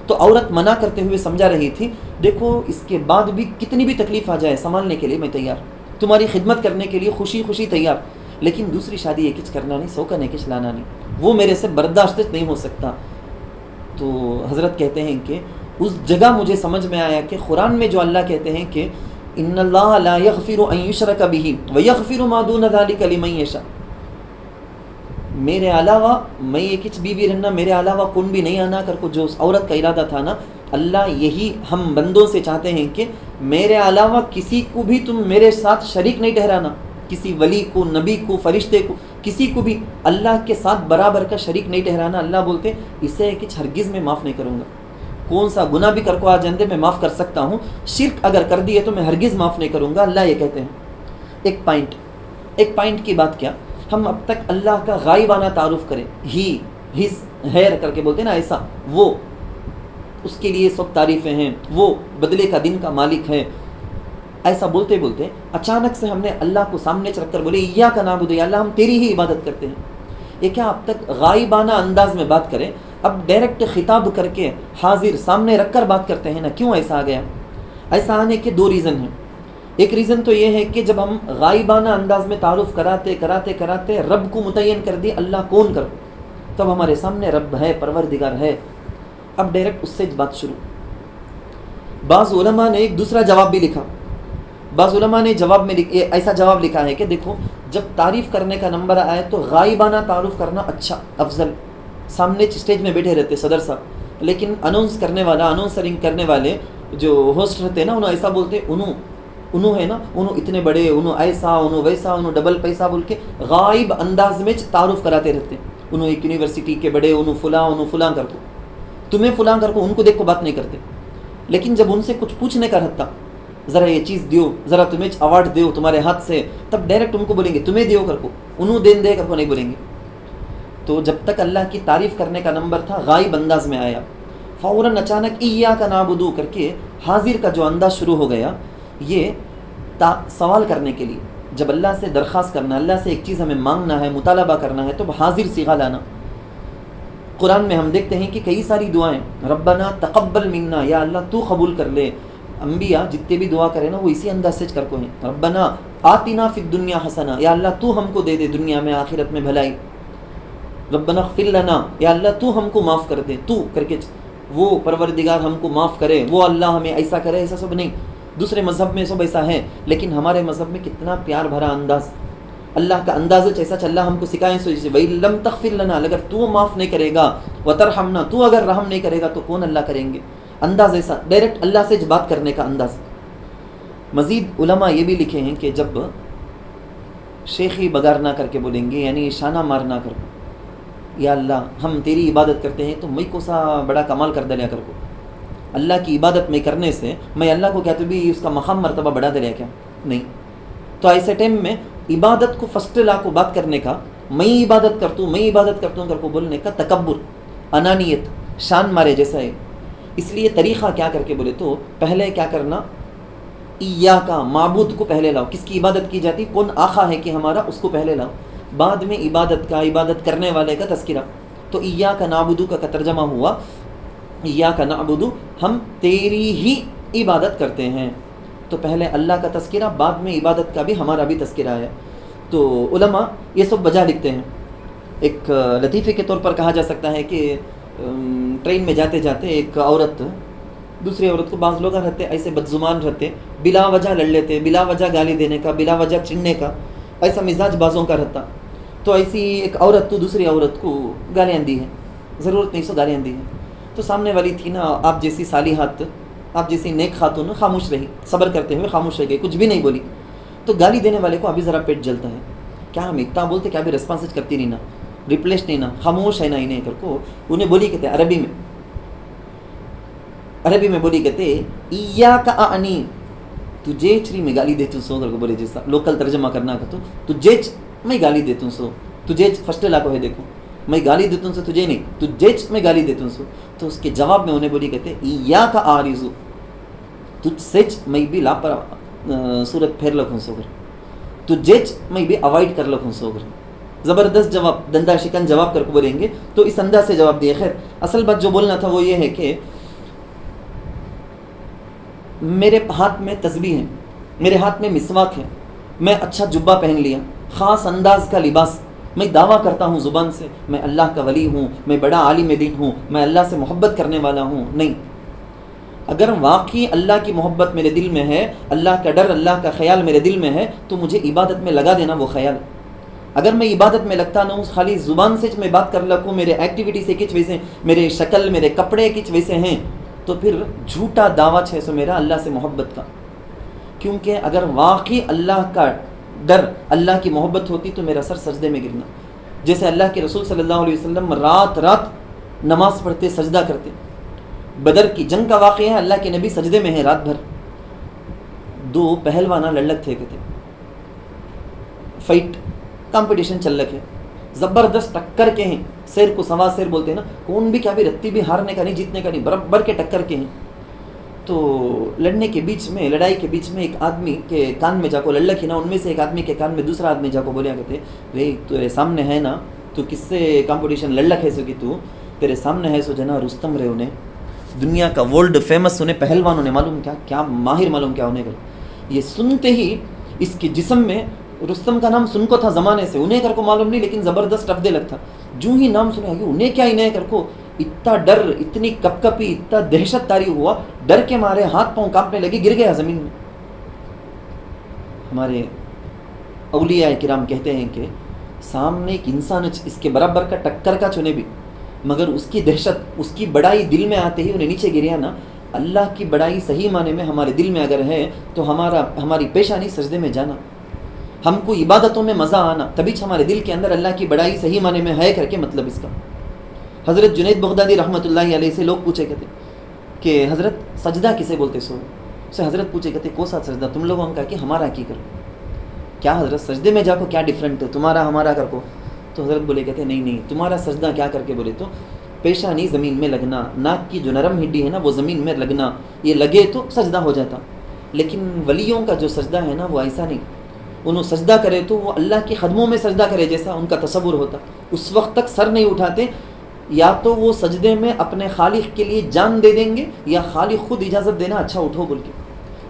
تو عورت منع کرتے ہوئے سمجھا رہی تھی دیکھو اس کے بعد بھی کتنی بھی تکلیف آ جائے سنبھالنے کے لیے میں تیار, تمہاری خدمت کرنے کے لیے خوشی خوشی تیار, لیکن دوسری شادی یہ کچھ کرنا نہیں, سو کا نہیں کچھ لانا نہیں, وہ میرے سے برداشت نہیں ہو سکتا. تو حضرت کہتے ہیں کہ اس جگہ مجھے سمجھ میں آیا کہ قرآن میں جو اللہ کہتے ہیں کہ ان اللہ لا یغفر ان یشرک بہ ویغفر ما دون ذلک لمن یشاء, میرے علاوہ میں یہ کچھ بیوی رہنا, میرے علاوہ کون بھی نہیں آنا کر کو جو اس عورت کا ارادہ تھا نا, اللہ یہی ہم بندوں سے چاہتے ہیں کہ میرے علاوہ کسی کو بھی تم میرے ساتھ شریک نہیں ٹھہرانا, کسی ولی کو, نبی کو, فرشتے کو, کسی کو بھی اللہ کے ساتھ برابر کا شریک نہیں ٹھہرانا. اللہ بولتے اسے کچھ ہرگز میں معاف نہیں کروں گا, کون سا گناہ بھی کر کو آ جاندے میں معاف کر سکتا ہوں, شرک اگر کر دیے تو میں ہرگز معاف نہیں کروں گا, اللہ یہ کہتے ہیں. ایک پوائنٹ کی بات کیا, ہم اب تک اللہ کا غائبانہ تعارف کریں, ہی ہز ہیر کر کے بولتے ہیں نا, ایسا وہ, اس کے لیے سب تعریفیں ہیں, وہ بدلے کا دن کا مالک ہے, ایسا بولتے بولتے اچانک سے ہم نے اللہ کو سامنے رکھ کر بولے ایاک نعبد, یا اللہ ہم تیری ہی عبادت کرتے ہیں. یہ کیا اب تک غائبانہ انداز میں بات کریں, اب ڈائریکٹ خطاب کر کے حاضر سامنے رکھ کر بات کرتے ہیں نا, کیوں ایسا آ گیا؟ ایسا آنے کے دو ریزن ہیں. ایک ریزن تو یہ ہے کہ جب ہم غائبانہ انداز میں تعارف کراتے کراتے کراتے رب کو متعین کر دی, اللہ کون کر, تب ہمارے سامنے رب ہے, پروردگار ہے, اب ڈائریکٹ اس سے بات شروع. بعض علماء نے ایک دوسرا جواب بھی لکھا, بعض علماء نے جواب میں ایسا جواب لکھا ہے کہ دیکھو جب تعریف کرنے کا نمبر آئے تو غائبانہ تعارف کرنا اچھا افضل, سامنے اسٹیج میں بیٹھے رہتے صدر صاحب, لیکن اناؤنس کرنے والا, اناؤنسرنگ کرنے والے جو ہوسٹ رہتے ہیں نا, انہوں ایسا بولتے انہوں ہے نا, انہوں اتنے بڑے, انہوں ایسا, انہوں ویسا, انہوں ڈبل پیسہ بول کے غائب انداز میں تعارف کراتے رہتے. انہوں ایک یونیورسٹی کے بڑے, انہوں فلاں کر کو, تمہیں فلاں کر کو, ان کو دیکھ کو بات نہیں کرتے. لیکن جب ان سے کچھ پوچھنے کا رہتا, ذرا یہ چیز دیو, ذرا تمہیں ایوارڈ دیو تمہارے ہاتھ سے, تب ڈائریکٹ ان کو بولیں گے تمہیں دیو کر کو, انہوں دین دے کر کو نہیں بولیں گے. تو جب تک اللہ کی تعریف کرنے کا نمبر تھا غائب انداز میں آیا, فوراً اچانک ایاک نعبد کر کے حاضر کا جو انداز شروع ہو گیا, یہ سوال کرنے کے لیے جب اللہ سے درخواست کرنا, اللہ سے ایک چیز ہمیں مانگنا ہے, مطالبہ کرنا ہے, تو حاضر صیغہ لانا. قرآن میں ہم دیکھتے ہیں کہ کئی ساری دعائیں, ربنا تقبل منا, یا اللہ تو قبول کر لے. انبیاء جتنے بھی دعا کرے نا وہ اسی انداز سے کر کو ہیں, ربنا آتنا فی الدنیا حسنہ, یا اللہ تو ہم کو دے دے دنیا میں آخرت میں بھلائی. ربنا اغفر لنا, یا اللہ تو ہم کو معاف کر دے, تو کر کے وہ پروردگار ہم کو معاف کرے, وہ اللہ ہمیں ایسا کرے, ایسا سب نہیں. دوسرے مذہب میں سب ایسا ہے, لیکن ہمارے مذہب میں کتنا پیار بھرا انداز, اللہ کا انداز ایسا چل رہا, ہم کو سکھائیں سو وَإِن لَمْ تَغْفِرْ لَنَا, اگر تو معاف نہیں کرے گا, وَتَرْحَمْنَا, تو اگر رحم نہیں کرے گا تو کون اللہ کریں گے. انداز ایسا ڈائریکٹ اللہ سے بات کرنے کا انداز. مزید علماء یہ بھی لکھے ہیں کہ جب شیخی بگار نہ کر کے بولیں گے, یعنی شانہ مارنا کر کو, یا اللہ ہم تیری عبادت کرتے ہیں تو میں کو سا بڑا کمال کر دلیا کر کو, اللہ کی عبادت میں کرنے سے میں اللہ کو کیا تو بھی اس کا مقام مرتبہ بڑھا دلیا کیا نہیں. تو ایسے ٹائم میں عبادت کو فرسٹ لا کو بات کرنے کا, میں عبادت کرتا ہوں, میں عبادت کرتا ہوں کر کو بولنے کا تکبر, انانیت, شان مارے جیسا ہے. اس لیے طریقہ کیا کر کے بولے تو پہلے کیا کرنا, ایاک معبود کو پہلے لاؤ, کس کی عبادت کی جاتی, کون آقا ہے کہ ہمارا, اس کو پہلے لاؤ, بعد میں عبادت کا, عبادت کرنے والے کا تذکرہ. تو ایاک نعبد کا ترجمہ ہوا ایاک نعبد, ہم تیری ہی عبادت کرتے ہیں. تو پہلے اللہ کا تذکرہ, بعد میں عبادت کا بھی ہمارا بھی تذکرہ ہے. تو علماء یہ سب وجہ لکھتے ہیں. ایک لطیفے کے طور پر کہا جا سکتا ہے کہ ٹرین میں جاتے جاتے ایک عورت دوسری عورت کو, بعض لوگ رہتے ایسے بدزمان رہتے, بلا وجہ لڑ لیتے, بلا وجہ گالی دینے کا, بلا وجہ چڑھنے کا, ایسا مزاج بازوں کا رہتا. تو ایسی ایک عورت تو دوسری عورت کو گالیاں دی ہیں, ضرورت نہیں سو گالیاں دی ہیں. تو سامنے والی تھی نا, آپ جیسی صالحات, آپ جیسی نیک خاتون, خاموش رہی, صبر کرتے ہوئے خاموش رہ گئی, کچھ بھی نہیں بولی. تو گالی دینے والے کو ابھی ذرا پیٹ جلتا ہے, کیا ہم اتنا بولتے کیا ابھی ریسپانس کرتی نہیں نا, ریپلیس نہیں نا, خاموش ہے نا, انہیں کر کو انہیں بولی کہتے عربی میں بولی کہتے ایاک اعنی, تجھے چری میں گالی دیتا ہوں سو کر کو بولے, جیسا لوکل ترجمہ کرنا کا, تو تجھے میں گالی دیتا ہوں سو, تجھے فرسٹ لا کو ہے دیکھو, میں گالی دیتا ہوں سو تجھے نہیں, تجھے میں گالی دیتا ہوں سو. تو اس کے جواب میں انہیں بولی کہتے ایاک اعرض, تجھ سے میں بھی لاپرواہ صورت پھیر لکھوں سو کر, تجھے میں بھی اوائڈ کر لکھوں سو کر. زبردست جواب، دندہ شکن جواب کر کے بولیں گے تو اس انداز سے جواب دیے. خیر اصل بات جو بولنا تھا وہ یہ ہے کہ میرے ہاتھ میں تسبیح ہے، میرے ہاتھ میں مسواک ہے، میں اچھا جبہ پہن لیا، خاص انداز کا لباس، میں دعویٰ کرتا ہوں زبان سے میں اللہ کا ولی ہوں، میں بڑا عالم دین ہوں، میں اللہ سے محبت کرنے والا ہوں. نہیں، اگر واقعی اللہ کی محبت میرے دل میں ہے، اللہ کا ڈر، اللہ کا خیال میرے دل میں ہے تو مجھے عبادت میں لگا دینا وہ خیال. اگر میں عبادت میں لگتا نہ ہوں، خالی زبان سے میں بات کر لکھوں، میرے ایکٹیویٹی سے کچھ ویسے، میرے شکل میرے کپڑے کچھ ویسے ہیں، تو پھر جھوٹا دعویٰ ہے سو میرا اللہ سے محبت کا. کیونکہ اگر واقعی اللہ کا ڈر، اللہ کی محبت ہوتی تو میرا سر سجدے میں گرنا. جیسے اللہ کے رسول صلی اللہ علیہ وسلم رات رات نماز پڑھتے، سجدہ کرتے. بدر کی جنگ کا واقعہ ہے، اللہ کے نبی سجدے میں ہیں رات بھر. 2 پہلوانہ لڑک تھے کہتے، فائٹ کمپٹیشن چل رکھے، زبردست ٹکر کے ہیں، شیر کو سوا شیر بولتے ہیں نا، کون بھی کیا بھی رتی بھی ہارنے کا نہیں، جیتنے کا نہیں، برابر کے ٹکر کے ہیں. تو لڑنے کے بیچ میں، لڑائی کے بیچ میں ایک آدمی کے کان میں جا کو لڑک ہی نا، ان میں سے ایک آدمی کے کان میں دوسرا آدمی جا کو بولیا کہتے، رے تیرے سامنے ہے نا، تو کس سے کمپٹیشن لڑک ہے سو کہ تو تیرے سامنے ہے سو جنا رستم رہے، انہیں دنیا کا ورلڈ فیمس انہیں پہلوان، انہیں معلوم کیا ماہر معلوم کیا ہونے کا. یہ سنتے ہی اس کے جسم میں، رستم کا نام سن کو تھا زمانے سے، انہیں کر کو معلوم نہیں، لیکن زبردست افدے لگتا. جو ہی نام سنا انہیں کیا انہیں کر کو اتنا ڈر، اتنی کپ کپی، اتنا دہشت تاری ہوا، ڈر کے مارے ہاتھ پاؤں کانپنے لگے، گر گیا زمین میں. ہمارے اولیاء کرام کہتے ہیں کہ سامنے ایک انسان اس کے برابر کا ٹکر کا چنے بھی، مگر اس کی دہشت، اس کی بڑائی دل میں آتے ہی انہیں نیچے گریا نا. اللہ کی بڑائی صحیح معنی میں ہمارے دل میں اگر ہے تو ہماری پیشانی سجدے میں جانا، ہم کو عبادتوں میں مزہ آنا، تبھی ہمارے دل کے اندر اللہ کی بڑائی صحیح معنی میں ہے کر کے مطلب اس کا. حضرت جنید بغدادی رحمۃ اللہ علیہ سے لوگ پوچھے کہتے کہ حضرت سجدہ کسے بولتے سو سے حضرت پوچھے کہتے کو سا سجدہ تم لوگوں کا کہ ہمارا کی کرو. کیا حضرت سجدے میں جا کو کیا ڈیفرنٹ ہے، تمہارا ہمارا کر کو. تو حضرت بولے کہتے نہیں، تمہارا سجدہ کیا کر کے بولے تو پیشانی زمین میں لگنا، ناک کی جو نرم ہڈی ہے نا وہ زمین میں لگنا، یہ لگے تو سجدہ ہو جاتا. لیکن ولیوں کا جو سجدہ ہے نا وہ ایسا نہیں، انہوں سجدہ کرے تو وہ اللہ کے قدموں میں سجدہ کرے جیسا ان کا تصور ہوتا. اس وقت تک سر نہیں اٹھاتے، یا تو وہ سجدے میں اپنے خالق کے لیے جان دے دیں گے، یا خالق خود اجازت دینا اچھا اٹھو بول کے،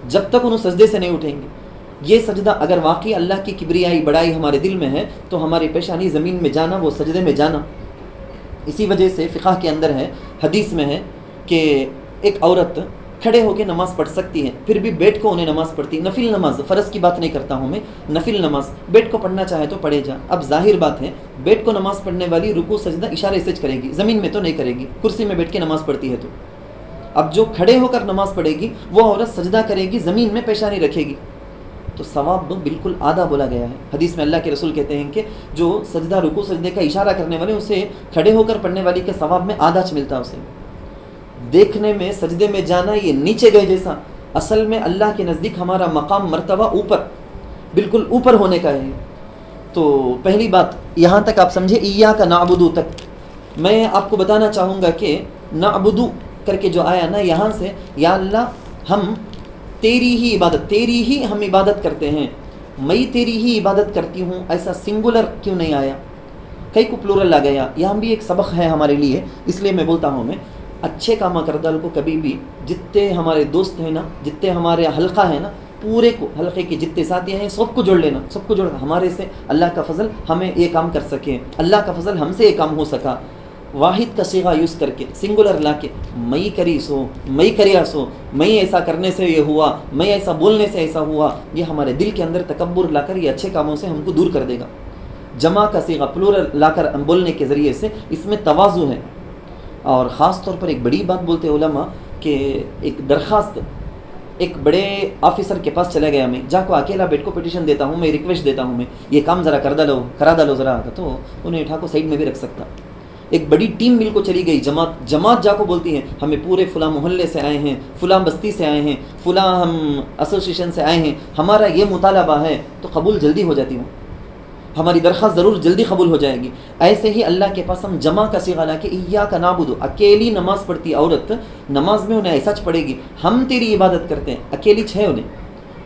جب تک انہوں سجدے سے نہیں اٹھیں گے. یہ سجدہ اگر واقعی اللہ کی کبریائی بڑائی ہمارے دل میں ہے تو ہماری پیشانی زمین میں جانا، وہ سجدے میں جانا. اسی وجہ سے فقہ کے اندر ہے، حدیث میں ہے کہ ایک عورت کھڑے ہو کے نماز پڑھ سکتی ہے، پھر بھی بیٹھ کو انہیں نماز پڑھتی، نفل نماز، فرض کی بات نہیں کرتا ہوں میں، نفل نماز بیٹھ کو پڑھنا چاہے تو پڑھے جا. اب ظاہر بات ہے بیٹھ کو نماز پڑھنے والی رکوع سجدہ اشارے سے کرے گی، زمین میں تو نہیں کرے گی، کرسی میں بیٹھ کے نماز پڑھتی ہے. تو اب جو کھڑے ہو کر نماز پڑھے گی وہ عورت سجدہ کرے گی، زمین میں پیشانی رکھے گی، تو ثواب بالکل آدھا بولا گیا ہے. حدیث میں اللہ کے رسول کہتے ہیں کہ جو سجدہ رکوع سجدے کا اشارہ کرنے والے، اسے کھڑے ہو کر پڑھنے والی کے ثواب میں آدھا ملتا ہے. اسے دیکھنے میں سجدے میں جانا یہ نیچے گئے جیسا، اصل میں اللہ کے نزدیک ہمارا مقام مرتبہ اوپر، بالکل اوپر ہونے کا ہے. تو پہلی بات یہاں تک آپ سمجھے، ایاک نعبد تک. میں آپ کو بتانا چاہوں گا کہ نعبد کر کے جو آیا نا، یہاں سے یا اللہ ہم تیری ہی عبادت، تیری ہی ہم عبادت کرتے ہیں، میں تیری ہی عبادت کرتی ہوں، ایسا سنگولر کیوں نہیں آیا، کئی کو پلورل آ گیا. یہاں بھی ایک سبق ہے ہمارے لیے، اس لیے میں بولتا ہوں، میں اچھے کام کردال کو کبھی بھی، جتنے ہمارے دوست ہیں نا، جتنے ہمارے حلقہ ہے نا، پورے کو، حلقے کے جتنے ساتھی ہیں سب کو جوڑ لینا، سب کو جوڑ، ہمارے سے اللہ کا فضل ہمیں یہ کام کر سکیں، اللہ کا فضل ہم سے یہ کام ہو سکا. واحد کا صیغہ یوز کر کے، سنگولر لا کے، میں کری سو، میں کریا سو، میں ایسا کرنے سے یہ ہوا، میں ایسا بولنے سے ایسا ہوا، یہ ہمارے دل کے اندر تکبر لا کر یہ اچھے کاموں سے ہم کو دور کر دے گا. جمع کا صیغہ پلورل لا کر بولنے کے ذریعے سے اس میں تواضع ہے. اور خاص طور پر ایک بڑی بات بولتے علماء کہ ایک درخواست ایک بڑے آفیسر کے پاس چلا گیا، میں جا کو اکیلا بیٹھ کو پٹیشن دیتا ہوں، میں ریکویسٹ دیتا ہوں، میں یہ کام ذرا کرا ڈالو ذرا، تو انہیں اٹھا کو سائڈ میں بھی رکھ سکتا. ایک بڑی ٹیم مل کو چلی گئی، جماعت جا کو بولتی ہے ہمیں پورے فلاں محلے سے آئے ہیں، فلاں بستی سے آئے ہیں، فلاں ہم ایسوسیشن سے آئے ہیں، ہمارا یہ مطالبہ ہے، تو قبول جلدی ہو جاتی ہوں، ہماری درخواست ضرور جلدی قبول ہو جائے گی. ایسے ہی اللہ کے پاس ہم جمع کا صیغہ لا کے ایاک نعبد، اکیلی نماز پڑھتی عورت نماز میں انہیں ایسا پڑھے گی، ہم تیری عبادت کرتے ہیں، اکیلی ہے انہیں،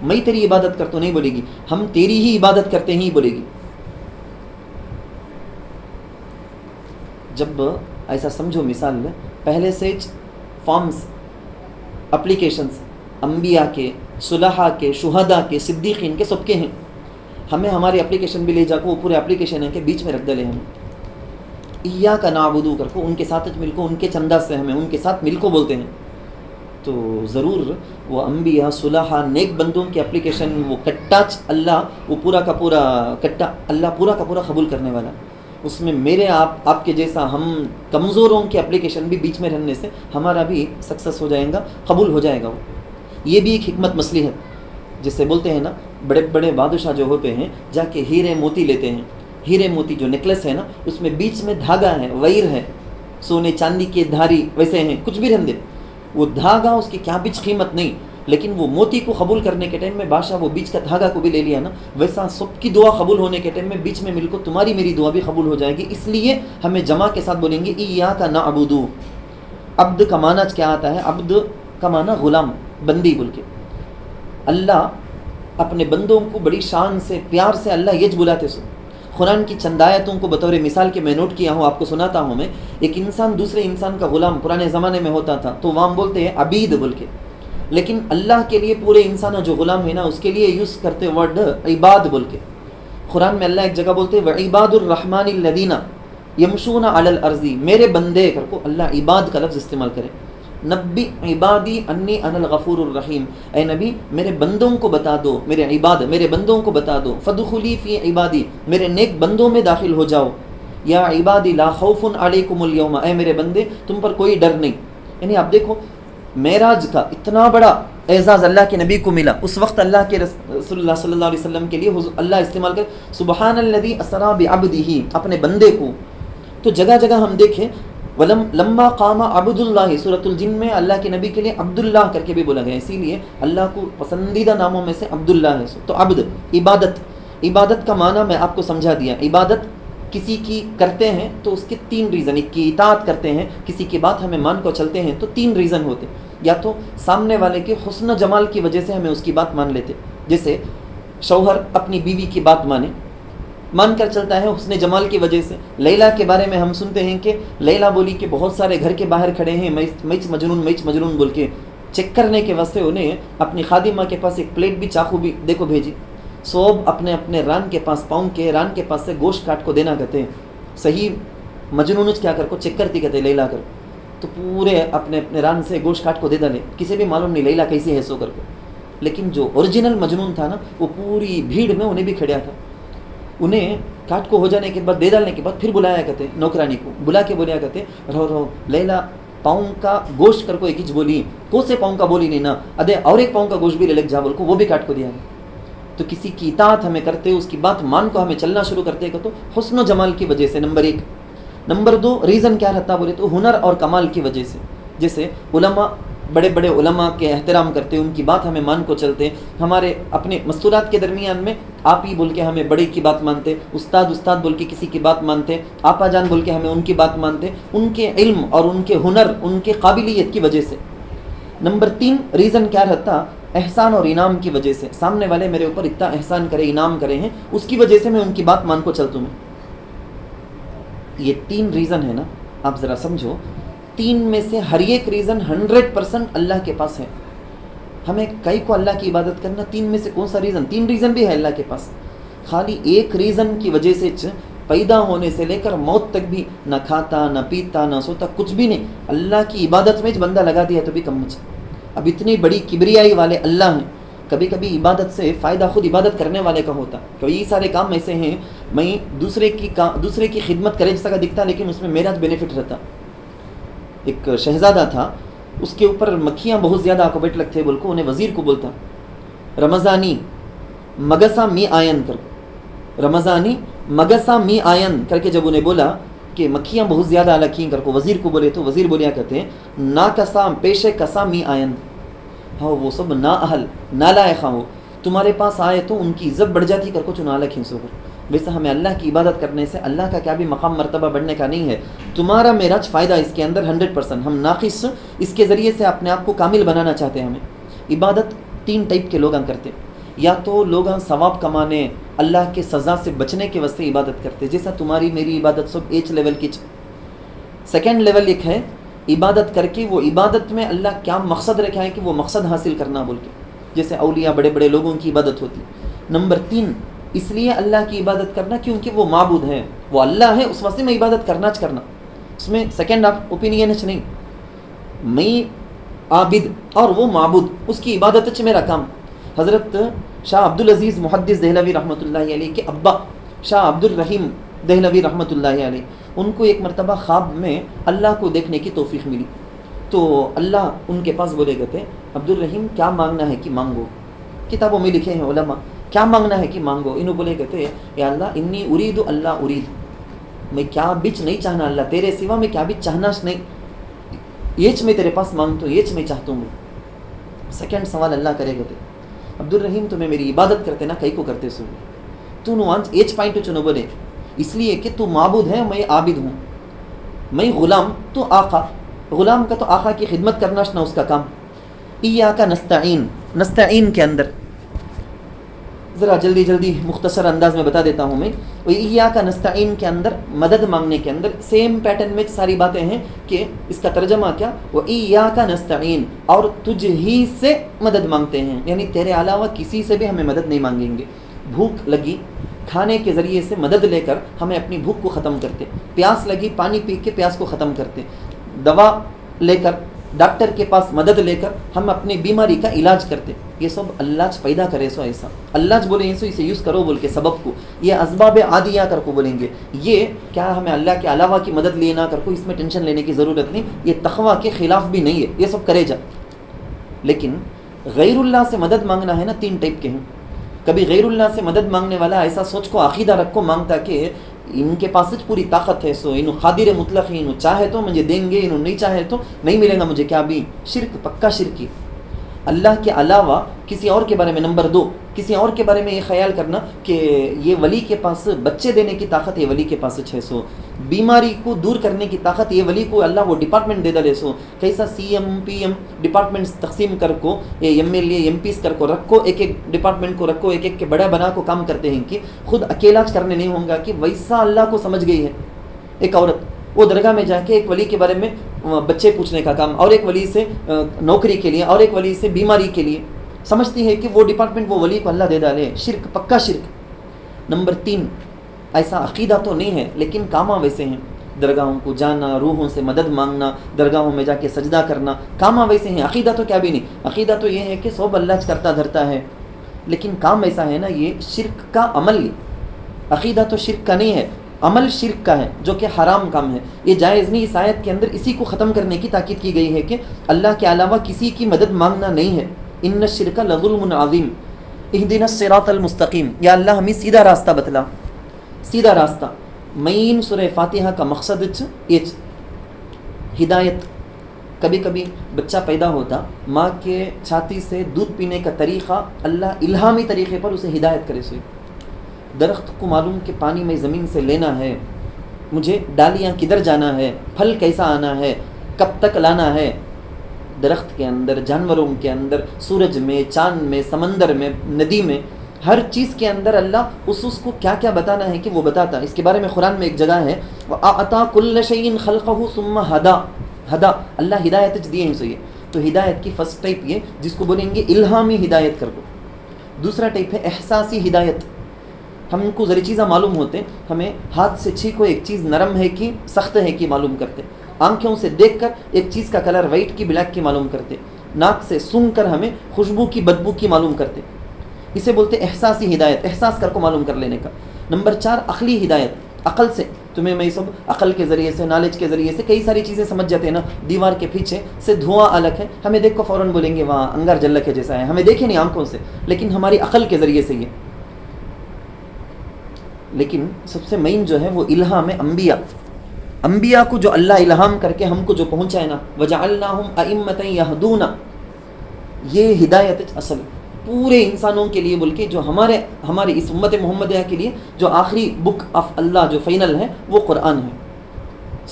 میں تیری عبادت کرتا ہوں نہیں بولے گی، ہم تیری ہی عبادت کرتے ہیں ہی بولے گی. جب ایسا سمجھو مثال پہلے سے فارمز اپلیکیشنز انبیاء کے، صلحاء کے، شہداء کے، صدیقین کے سب کے ہیں. ہمیں ہماری اپلیکیشن بھی لے جا کو وہ پورے اپلیکیشن ہے کہ بیچ میں رکھ ڈلے ہمیں ایاک نعبدو کر کو ان کے ساتھ مل کو ان کے چندہ سے ہمیں ان کے ساتھ مل کو بولتے ہیں. تو ضرور وہ انبیاء صلحاء نیک بندوں کی اپلیکیشن وہ کٹا اللہ وہ پورا کا پورا کٹا اللہ پورا کا پورا قبول کرنے والا. اس میں میرے آپ کے جیسا ہم کمزوروں کی اپلیکیشن بھی بیچ میں رہنے سے ہمارا بھی سکسیس ہو جائے گا، قبول ہو جائے گا. وہ یہ بھی ایک حکمت مصلحت جس سے بولتے ہیں نا بڑے بڑے بادشاہ جو ہوتے ہیں جا کے ہیرے موتی لیتے ہیں. ہیرے موتی جو نیکلس ہے نا اس میں بیچ میں دھاگا ہے، ویر ہے، سونے چاندی کے دھاری ویسے ہیں، کچھ بھی رہنے دے وہ دھاگا اس کی کیا بیچ قیمت نہیں، لیکن وہ موتی کو قبول کرنے کے ٹائم میں بادشاہ وہ بیچ کا دھاگا کو بھی لے لیا نا. ویسا سب کی دعا قبول ہونے کے ٹائم میں بیچ میں مل کو تمہاری میری دعا بھی قبول ہو جائے گی. اس لیے ہمیں جمع کے ساتھ بولیں گے ایاک نعبدو. عبد کا معنی کیا آتا ہے؟ عبد کا معنی غلام، بندی بول کے. اللہ اپنے بندوں کو بڑی شان سے پیار سے اللہ یج بلاتے سو. قرآن کی چند آیتوں کو بطور مثال کے میں نوٹ کیا ہوں، آپ کو سناتا ہوں میں. ایک انسان دوسرے انسان کا غلام پرانے زمانے میں ہوتا تھا تو وہاں بولتے ہیں عبید بول کے، لیکن اللہ کے لیے پورے انسان جو غلام ہے نا اس کے لیے یوز کرتے ورڈ عباد بول کے. قرآن میں اللہ ایک جگہ بولتے ہیں وعباد الرحمن الذین یمشون علی الارض، میرے بندے کر کو اللہ عباد کا لفظ استعمال کرے. نبی عبادی انی انا الغفور الرحیم، اے نبی میرے بندوں کو بتا دو، میرے عباد میرے بندوں کو بتا دو. فدخلی فی عبادی، میرے نیک بندوں میں داخل ہو جاؤ. یا عبادی لا خوف علیکم اليوم، اے میرے بندے تم پر کوئی ڈر نہیں. یعنی آپ دیکھو معراج کا اتنا بڑا اعزاز اللہ کے نبی کو ملا. اس وقت اللہ کے رسول اللہ صلی اللہ علیہ وسلم کے لیے اللہ استعمال کر سبحان الذی اسری بعبدہ، اپنے بندے کو. تو جگہ جگہ ہم دیکھیں لما قام عبد اللہ، سورۃ الجن میں اللہ کے نبی کے لیے عبداللہ کر کے بھی بولا گیا، اسی لیے اللہ کو پسندیدہ ناموں میں سے عبداللہ ہے. تو عبد عبادت کا معنی میں آپ کو سمجھا دیا. عبادت کسی کی کرتے ہیں تو اس کے تین ریزن، ایک کی اطاعت کرتے ہیں، کسی کی بات ہمیں مان کو چلتے ہیں تو تین ریزن ہوتے. یا تو سامنے والے کے حسن و جمال کی وجہ سے ہمیں اس کی بات مان لیتے، جیسے شوہر اپنی بیوی کی بات مان کر چلتا ہے حسن جمال کی وجہ سے. لیلا کے بارے میں ہم سنتے ہیں کہ لیلا بولی کہ بہت سارے گھر کے باہر کھڑے ہیں میچ مجنون بول کے چیک کرنے کے واسطے انہیں اپنی خادمہ کے پاس ایک پلیٹ بھی چاقو بھی دیکھو بھیجی. سوب اپنے ران کے پاس پاؤں کے ران کے پاس سے گوشت کاٹ کو دینا کہتے ہیں. صحیح مجنون کیا کر کو چیک کرتی کہتے لیلا کر، تو پورے اپنے ران سے گوشت کاٹ کو دے ڈالے. کسی بھی معلوم نہیں لیلا کیسی ہے سو کر کو. لیکن جو اوریجنل مجنون تھا نا وہ پوری بھیڑ میں انہیں بھی کھڑیا تھا. انہیں کاٹ کو ہو جانے کے بعد دے ڈالنے کے بعد پھر بلایا کرتے، نوکرانی کو بلا کے بولیا کرتے رہو لیلا پاؤں کا گوشت کر کو ایک ہی بولی کو سے پاؤں کا بولی نہیں نا ادے اور ایک پاؤں کا گوشت بھی لے لگ جا بول کو وہ بھی کاٹ کو دیا. تو کسی کی اطاعت ہمیں کرتے، اس کی بات مان کو ہمیں چلنا شروع کرتے کہ تو حسن و جمال کی وجہ سے نمبر ایک. نمبر دو ریزن کیا رہتا بولے تو ہنر اور کمال کی وجہ سے. جیسے علماء بڑے بڑے علماء کے احترام کرتے، ان کی بات ہمیں مان کو چلتے. ہمارے اپنے مستورات کے درمیان میں آپ ہی بول کے ہمیں بڑے کی بات مانتے، استاد بول کے کسی کی بات مانتے، آپا جان بول کے ہمیں ان کی بات مانتے، ان کے علم اور ان کے ہنر ان کے قابلیت کی وجہ سے. نمبر تین ریزن کیا رہتا احسان اور انعام کی وجہ سے. سامنے والے میرے اوپر اتنا احسان کرے انعام کرے ہیں اس کی وجہ سے میں ان کی بات مان کو چلتا ہوں. یہ تین ریزن ہے نا، آپ ذرا سمجھو. تین میں سے ہر ایک ریزن 100% اللہ کے پاس ہے. ہمیں کئی کو اللہ کی عبادت کرنا، تین میں سے کون سا ریزن؟ تین ریزن بھی ہے اللہ کے پاس. خالی ایک ریزن کی وجہ سے پیدا ہونے سے لے کر موت تک بھی نہ کھاتا نہ پیتا نہ سوتا کچھ بھی نہیں، اللہ کی عبادت میں بندہ لگا دیا تو بھی کم مچ. اب اتنی بڑی کبریائی والے اللہ ہیں، کبھی کبھی عبادت سے فائدہ خود عبادت کرنے والے کا ہوتا. کئی سارے کام ایسے ہیں میں دوسرے کی خدمت کرے جیسا کا دکھتا لیکن اس میں میرا بینیفٹ رہتا. ایک شہزادہ تھا، اس کے اوپر مکھیاں بہت زیادہ آکو بیٹ لگتے بول کو انہیں وزیر کو بولتا رمضانی مگسا می آین کر، رمضانی مگسا می آین کر کے جب انہیں بولا کہ مکھیاں بہت زیادہ الگ کر کو وزیر کو بولے تو وزیر بولیا کہتے ہیں نا کسا پیش کسا می آین، ہاں وہ سب نا اہل نالائق ہو، تمہارے پاس آئے تو ان کی عزت بڑھ جاتی کر کو چنا الگ سو کر. ویسا ہمیں اللہ کی عبادت کرنے سے اللہ کا کیا بھی مقام مرتبہ بڑھنے کا نہیں ہے. تمہارا میرا فائدہ اس کے اندر 100%. ہم ناقص اس کے ذریعے سے اپنے آپ کو کامل بنانا چاہتے ہیں. ہمیں عبادت تین ٹائپ کے لوگ کرتے، یا تو لوگ ثواب کمانے اللہ کے سزا سے بچنے کے واسطے عبادت کرتے، جیسا تمہاری میری عبادت سب ایچ لیول کی سیکنڈ لیول ایک ہے عبادت کر کے وہ عبادت میں اللہ کیا مقصد رکھا ہے کہ وہ مقصد حاصل کرنا بول کے، جیسے اولیاء بڑے بڑے لوگوں کی عبادت ہوتی. نمبر 3 اس لیے اللہ کی عبادت کرنا کیونکہ وہ معبود ہے، وہ اللہ ہے، اس واسطے میں عبادت کرنا اس میں سیکنڈ اوپینین نہیں، میں عابد اور وہ معبود، اس کی عبادت میرا کام. حضرت شاہ عبدالعزیز محدث دہلوی رحمۃ اللہ علیہ کے ابا شاہ عبد الرحیم دہلوی رحمۃ اللہ علیہ، ان کو ایک مرتبہ خواب میں اللہ کو دیکھنے کی توفیق ملی. تو اللہ ان کے پاس بولے گئے تھے عبد الرحیم کیا مانگنا ہے کہ مانگو. کتابوں میں لکھے ہیں علماء کیا مانگنا ہے کہ مانگو. انہوں بولے گئے تھے یا اللہ انی ارید اللہ ارید، میں کیا بچ نہیں چاہنا اللہ تیرے سوا، میں کیا بچ چاہنا نہیں، یہ میں تیرے پاس مانگتا ہوں، یہ میں چاہتا ہوں. سیکنڈ سوال اللہ کرے گئے تھے عبد الرحیم تمہیں میری عبادت کرتے نا کئی کو کرتے سو تو نوانس ایج پوائنٹ چنو بولے اس لیے کہ تو معبود ہے، میں عابد ہوں، میں غلام تو آقا. غلام کا تو آقا کی خدمت کرنا نہ اس کا کام. ایاک نستعین، نستعین کے اندر ذرا جلدی مختصر انداز میں بتا دیتا ہوں میں. ایاک نستعین کے اندر مدد مانگنے کے اندر سیم پیٹرن میں ساری باتیں ہیں کہ اس کا ترجمہ کیا، وَإِيَّاكَ نَسْتَعِينُ، اور تجھ ہی سے مدد مانگتے ہیں، یعنی تیرے علاوہ کسی سے بھی ہمیں مدد نہیں مانگیں گے. بھوک لگی کھانے کے ذریعے سے مدد لے کر ہمیں اپنی بھوک کو ختم کرتے، پیاس لگی پانی پی کے پیاس کو ختم کرتے، دوا لے کر ڈاکٹر کے پاس مدد لے کر ہم اپنی بیماری کا علاج کرتے. یہ سب اللہ پیدا کرے سو ایسا اللہ بولیں سو اسے یوز کرو بول کے سبب کو، یہ اسباب عادیہ کر کو بولیں گے. یہ کیا ہمیں اللہ کے علاوہ کی مدد لینا کر کو اس میں ٹینشن لینے کی ضرورت نہیں، یہ تقویٰ کے خلاف بھی نہیں ہے، یہ سب کرے جا. لیکن غیر اللہ سے مدد مانگنا ہے نا 3 ٹائپ کے ہیں. کبھی غیر اللہ سے مدد مانگنے والا ایسا سوچ کو عقیدہ رکھ کو مانگتا کہ ان کے پاس پوری طاقت ہے، سو انہوں قادر مطلق ہی، انہوں چاہے تو مجھے دیں گے، انہوں نہیں چاہے تو نہیں ملے گا مجھے. کیا بھی شرک، پکا شرکی. اللہ کے علاوہ کسی اور کے بارے میں، نمبر 2 کسی اور کے بارے میں یہ خیال کرنا کہ یہ ولی کے پاس بچے دینے کی طاقت یہ ولی کے پاس 600، بیماری کو دور کرنے کی طاقت یہ ولی کو اللہ وہ ڈپارٹمنٹ دے دے سو. کیسا CM PM ڈپارٹمنٹس تقسیم کر کو، یہ MLA MPs کر کو رکھو، ایک ڈپارٹمنٹ کو رکھو، ایک کے بڑا بنا کو کام کرتے ہیں کہ خود اکیلا کرنے نہیں ہوں گا کہ ویسا اللہ کو سمجھ گئی ہے. ایک عورت وہ درگاہ میں جا کے ایک ولی کے بارے میں بچے پوچھنے کا کام، اور ایک ولی سے نوکری کے لیے، اور ایک ولی سے بیماری کے لیے، سمجھتی ہے کہ وہ ڈپارٹمنٹ وہ ولی کو اللہ دے ڈالے. شرک، پکا شرک. نمبر 3 ایسا عقیدہ تو نہیں ہے لیکن کاماں ویسے ہیں. درگاہوں کو جانا، روحوں سے مدد مانگنا، درگاہوں میں جا کے سجدہ کرنا، کاماں ویسے ہیں. عقیدہ تو کیا بھی نہیں، عقیدہ تو یہ ہے کہ سب اللہ کرتا دھرتا ہے، لیکن کام ایسا ہے نا یہ شرک کا عمل. عقیدہ تو شرک کا نہیں ہے، عمل شرک کا ہے جو کہ حرام کام ہے، یہ جائز نہیں. اس آیت کے اندر اسی کو ختم کرنے کی تاکید کی گئی ہے کہ اللہ کے علاوہ کسی کی مدد مانگنا نہیں ہے. ان الشرک لظلم عظیم اہدنا الصراط المستقیم، یا اللہ ہمیں سیدھا راستہ بتلا، سیدھا راستہ. مین سورہ فاتحہ کا مقصد یہ ہدایت. کبھی کبھی بچہ پیدا ہوتا، ماں کے چھاتی سے دودھ پینے کا طریقہ اللہ الہامی طریقے پر اسے ہدایت کرے. سوئی درخت کو معلوم کہ پانی میں زمین سے لینا ہے، مجھے ڈالیاں کدھر جانا ہے، پھل کیسا آنا ہے، کب تک لانا ہے. درخت کے اندر، جانوروں کے اندر، سورج میں، چاند میں، سمندر میں، ندی میں، ہر چیز کے اندر اللہ اس کو کیا کیا بتانا ہے کہ وہ بتاتا. اس کے بارے میں قرآن میں ایک جگہ ہے وَأَعْطَى كُلَّ شَيْءٍ خَلْقَهُ ثُمَّ ہدا اللہ ہدایت دیے ہیں. سو یہ تو ہدایت کی فرسٹ ٹائپ یہ جس کو بولیں گے الہامی ہدایت کر دو. دوسرا ٹائپ ہے احساسی ہدایت. ہم کو ذری چیزیں معلوم ہوتے، ہمیں ہاتھ سے چھینکو ایک چیز نرم ہے کہ سخت ہے کہ معلوم کرتے، آنکھوں سے دیکھ کر ایک چیز کا کلر وائٹ کی بلیک کی معلوم کرتے، ناک سے سونگھ کر ہمیں خوشبو کی بدبو کی معلوم کرتے. اسے بولتے احساسی ہدایت، احساس کر کو معلوم کر لینے کا. نمبر 4 عقلی ہدایت، عقل سے. تمہیں میں سب عقل کے ذریعے سے، نالج کے ذریعے سے کئی ساری چیزیں سمجھ جاتے ہیں نا. دیوار کے پیچھے سے دھواں الگ ہے، ہمیں دیکھ کو فوراً بولیں گے وہاں انگار جلک ہے جیسا ہے، ہمیں دیکھے نہیں آنکھوں سے، لیکن ہماری عقل کے ذریعے سے یہ. لیکن سب سے مین جو ہے وہ الہام انبیاء. انبیاء کو جو اللہ الہام کر کے ہم کو جو پہنچائے نا، وَجَعَلْنَاهُمْ أَئِمَّةً يَهْدُونَ، یہ ہدایت اصل پورے انسانوں کے لیے بول کے جو ہمارے اس امت محمدیہ کے لیے جو آخری بک آف اللہ جو فائنل ہے وہ قرآن ہے.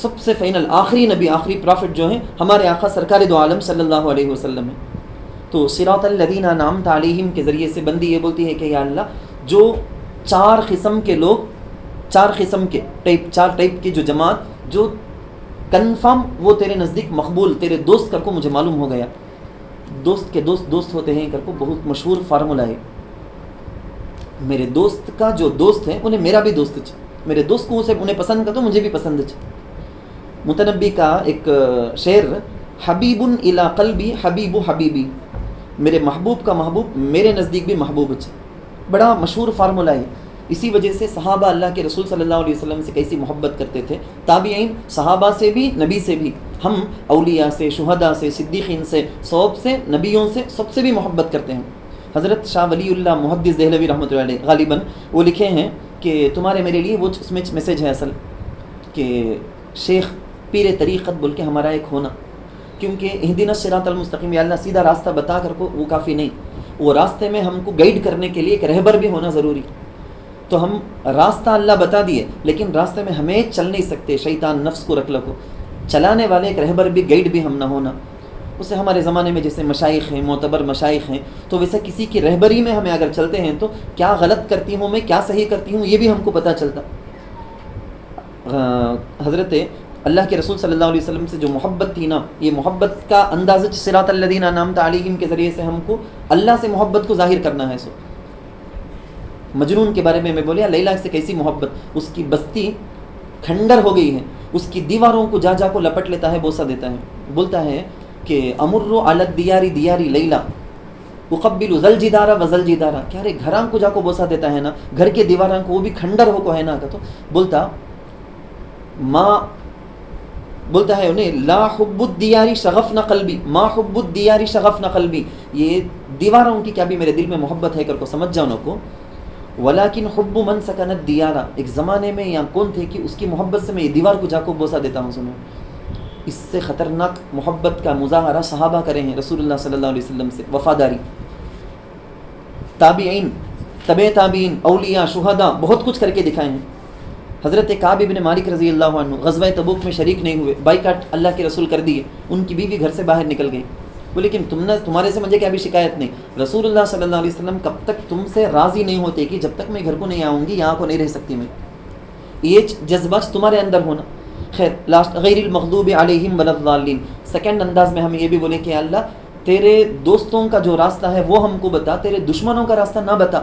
سب سے فائنل آخری نبی، آخری پرافٹ جو ہیں ہمارے آقا سرکار دو عالم صلی اللہ علیہ وسلم ہے. تو صراط الذین انعمت علیہم کے ذریعے سے بندی یہ بولتی ہے کہ یا اللہ جو 4 قسم کے لوگ، 4 قسم کے ٹائپ، 4 ٹائپ کی جو جماعت جو کنفرم وہ تیرے نزدیک مقبول، تیرے دوست کر کو مجھے معلوم ہو گیا. دوست کے دوست دوست ہوتے ہیں کر کو بہت مشہور فارمولہ ہے. میرے دوست کا جو دوست ہے انہیں میرا بھی دوست چ، میرے دوست کو اسے انہیں پسند کر تو مجھے بھی پسند چ. متنبی کا ایک شعر، حبیب الی قلبی حبیب حبیبی، میرے محبوب کا محبوب میرے نزدیک بھی محبوب چ. بڑا مشہور فارمولہ ہے. اسی وجہ سے صحابہ اللہ کے رسول صلی اللہ علیہ وسلم سے کیسی محبت کرتے تھے، تابعین صحابہ سے بھی نبی سے بھی. ہم اولیاء سے، شہداء سے، صدیقین سے، صحب سے، نبیوں سے، سب سے بھی محبت کرتے ہیں. حضرت شاہ ولی اللہ محدث دہلوی رحمۃ اللہ علیہ غالباً وہ لکھے ہیں کہ تمہارے میرے لیے وہ اس میں میسیج ہے اصل کہ شیخ پیر طریقت بول کے ہمارا ایک ہونا، کیونکہ اہدنا الصراط المستقیم، یا اللہ سیدھا راستہ بتا کر کو وہ کافی نہیں، وہ راستے میں ہم کو گائیڈ کرنے کے لیے ایک رہبر بھی ہونا ضروری. تو ہم راستہ اللہ بتا دیے لیکن راستے میں ہمیں چل نہیں سکتے، شیطان نفس کو رکھ لگو، چلانے والے ایک رہبر بھی گائیڈ بھی ہم نہ ہونا. اسے ہمارے زمانے میں جیسے مشائخ ہیں، معتبر مشائخ ہیں، تو ویسے کسی کی رہبری میں ہمیں اگر چلتے ہیں تو کیا غلط کرتی ہوں میں، کیا صحیح کرتی ہوں، یہ بھی ہم کو پتہ چلتا. حضرت اللہ کے رسول صلی اللہ علیہ وسلم سے جو محبت تھی نا، یہ محبت کا انداز صراط الذین انعمت علیہم کے ذریعے سے ہم کو اللہ سے محبت کو ظاہر کرنا ہے. سو مجنون کے بارے میں بولیا، لیلا سے کیسی محبت، اس کی بستی کھنڈر ہو گئی ہے، اس کی دیواروں کو جا کو لپٹ لیتا ہے، بوسہ دیتا ہے. بولتا ہے کہ امر علی الدیار دیاری لیلا اقبل ذل جدار و ذل جدار، کیا رے گھراں کو جا کو بوسہ دیتا ہے نا، گھر کے دیواراں کو، وہ بھی کھنڈر ہو کو ہے نا. تو بولتا ماں بولتا ہے انہیں لا حب الدیاری شغفنا قلبی، ما حب الدیاری شغفنا قلبی، یہ دیواروں کی کیا بھی میرے دل میں محبت ہے کر کو سمجھ جاؤ کو. ولیکن حب من سکن الدیار، ایک زمانے میں یہاں کون تھے کہ اس کی محبت سے میں یہ دیوار کو جا کو بوسہ دیتا ہوں. سنو، اس سے خطرناک محبت کا مظاہرہ صحابہ کرے ہیں رسول اللہ صلی اللہ علیہ وسلم سے، وفاداری. تابعین، تبع تابعین، اولیاء، شہداء بہت کچھ کر کے دکھائے ہیں. حضرت کعب بن مالک رضی اللہ عنہ غزوہ تبوک میں شریک نہیں ہوئے، بائیکاٹ اللہ کے رسول کر دیے، ان کی بیوی گھر سے باہر نکل گئی. بولے لیکن تمہارے سے مجھے کیا بھی شکایت نہیں، رسول اللہ صلی اللہ علیہ وسلم کب تک تم سے راضی نہیں ہوتے کہ جب تک میں گھر کو نہیں آؤں گی یہاں کو نہیں رہ سکتی میں، یہ جذبہ تمہارے اندر ہونا. خیر لاسٹ غیر المغضوب علیہم ولا الضالین. سیکنڈ انداز میں ہم یہ بھی بولے کہ اللہ تیرے دوستوں کا جو راستہ ہے وہ ہم کو بتا، تیرے دشمنوں کا راستہ نہ بتا.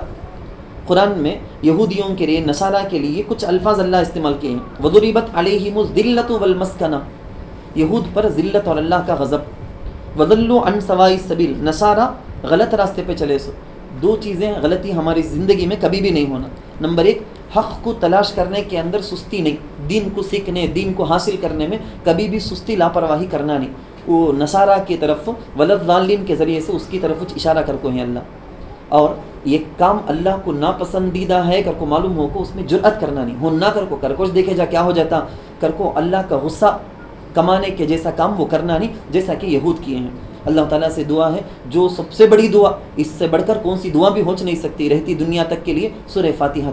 قرآن میں یہودیوں کے لیے، نصارہ کے لیے کچھ الفاظ اللہ استعمال کیے ہیں. وضربت علیہم الذلۃ والمسکنہ، یہود پر ذلت اور اللہ کا غضب. وضلوا عن سواء السبیل، نصارہ غلط راستے پہ چلے. سو دو چیزیں غلطی ہماری زندگی میں کبھی بھی نہیں ہونا. نمبر ایک، حق کو تلاش کرنے کے اندر سستی نہیں، دین کو سیکھنے، دین کو حاصل کرنے میں کبھی بھی سستی لاپرواہی کرنا نہیں. وہ نصارہ کی طرف ولا الضالین کے ذریعے سے اس کی طرف کچھ اشارہ کر کو ہے اللہ. اور یہ کام اللہ کو ناپسندیدہ ہے کر کو معلوم ہو کو اس میں جرأت کرنا نہیں ہو، نہ کر کو کچھ دیکھے جا کیا ہو جاتا کر کو اللہ کا غصہ کمانے کے جیسا کام وہ کرنا نہیں جیسا کہ یہود کیے ہیں. اللہ تعالیٰ سے دعا ہے جو سب سے بڑی دعا، اس سے بڑھ کر کون سی دعا بھی ہو نہیں سکتی رہتی دنیا تک کے لیے، سورہ فاتحہ.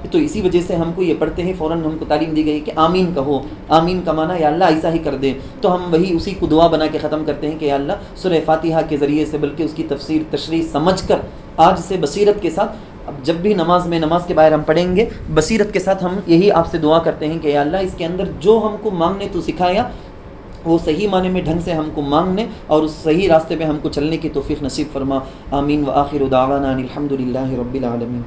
تو اسی وجہ سے ہم کو یہ پڑھتے ہیں فوراً ہم کو تعلیم دی گئی کہ آمین کہو. آمین کا معنی یا اللہ ایسا ہی کر دے، تو ہم وہی اسی کو دعا بنا کے ختم کرتے ہیں کہ یا اللہ سورہ فاتحہ کے ذریعے سے بلکہ اس کی تفسیر تشریح سمجھ کر آج سے بصیرت کے ساتھ، اب جب بھی نماز کے باہر ہم پڑھیں گے بصیرت کے ساتھ ہم یہی آپ سے دعا کرتے ہیں کہ یا اللہ اس کے اندر جو ہم کو مانگنے تو سکھایا وہ صحیح معنی میں ڈھنگ سے ہم کو مانگنے اور اس صحیح راستے پہ ہم کو چلنے کی توفیق نصیب فرما. آمین. وآخر دعوانا الحمد للہ رب العالمین.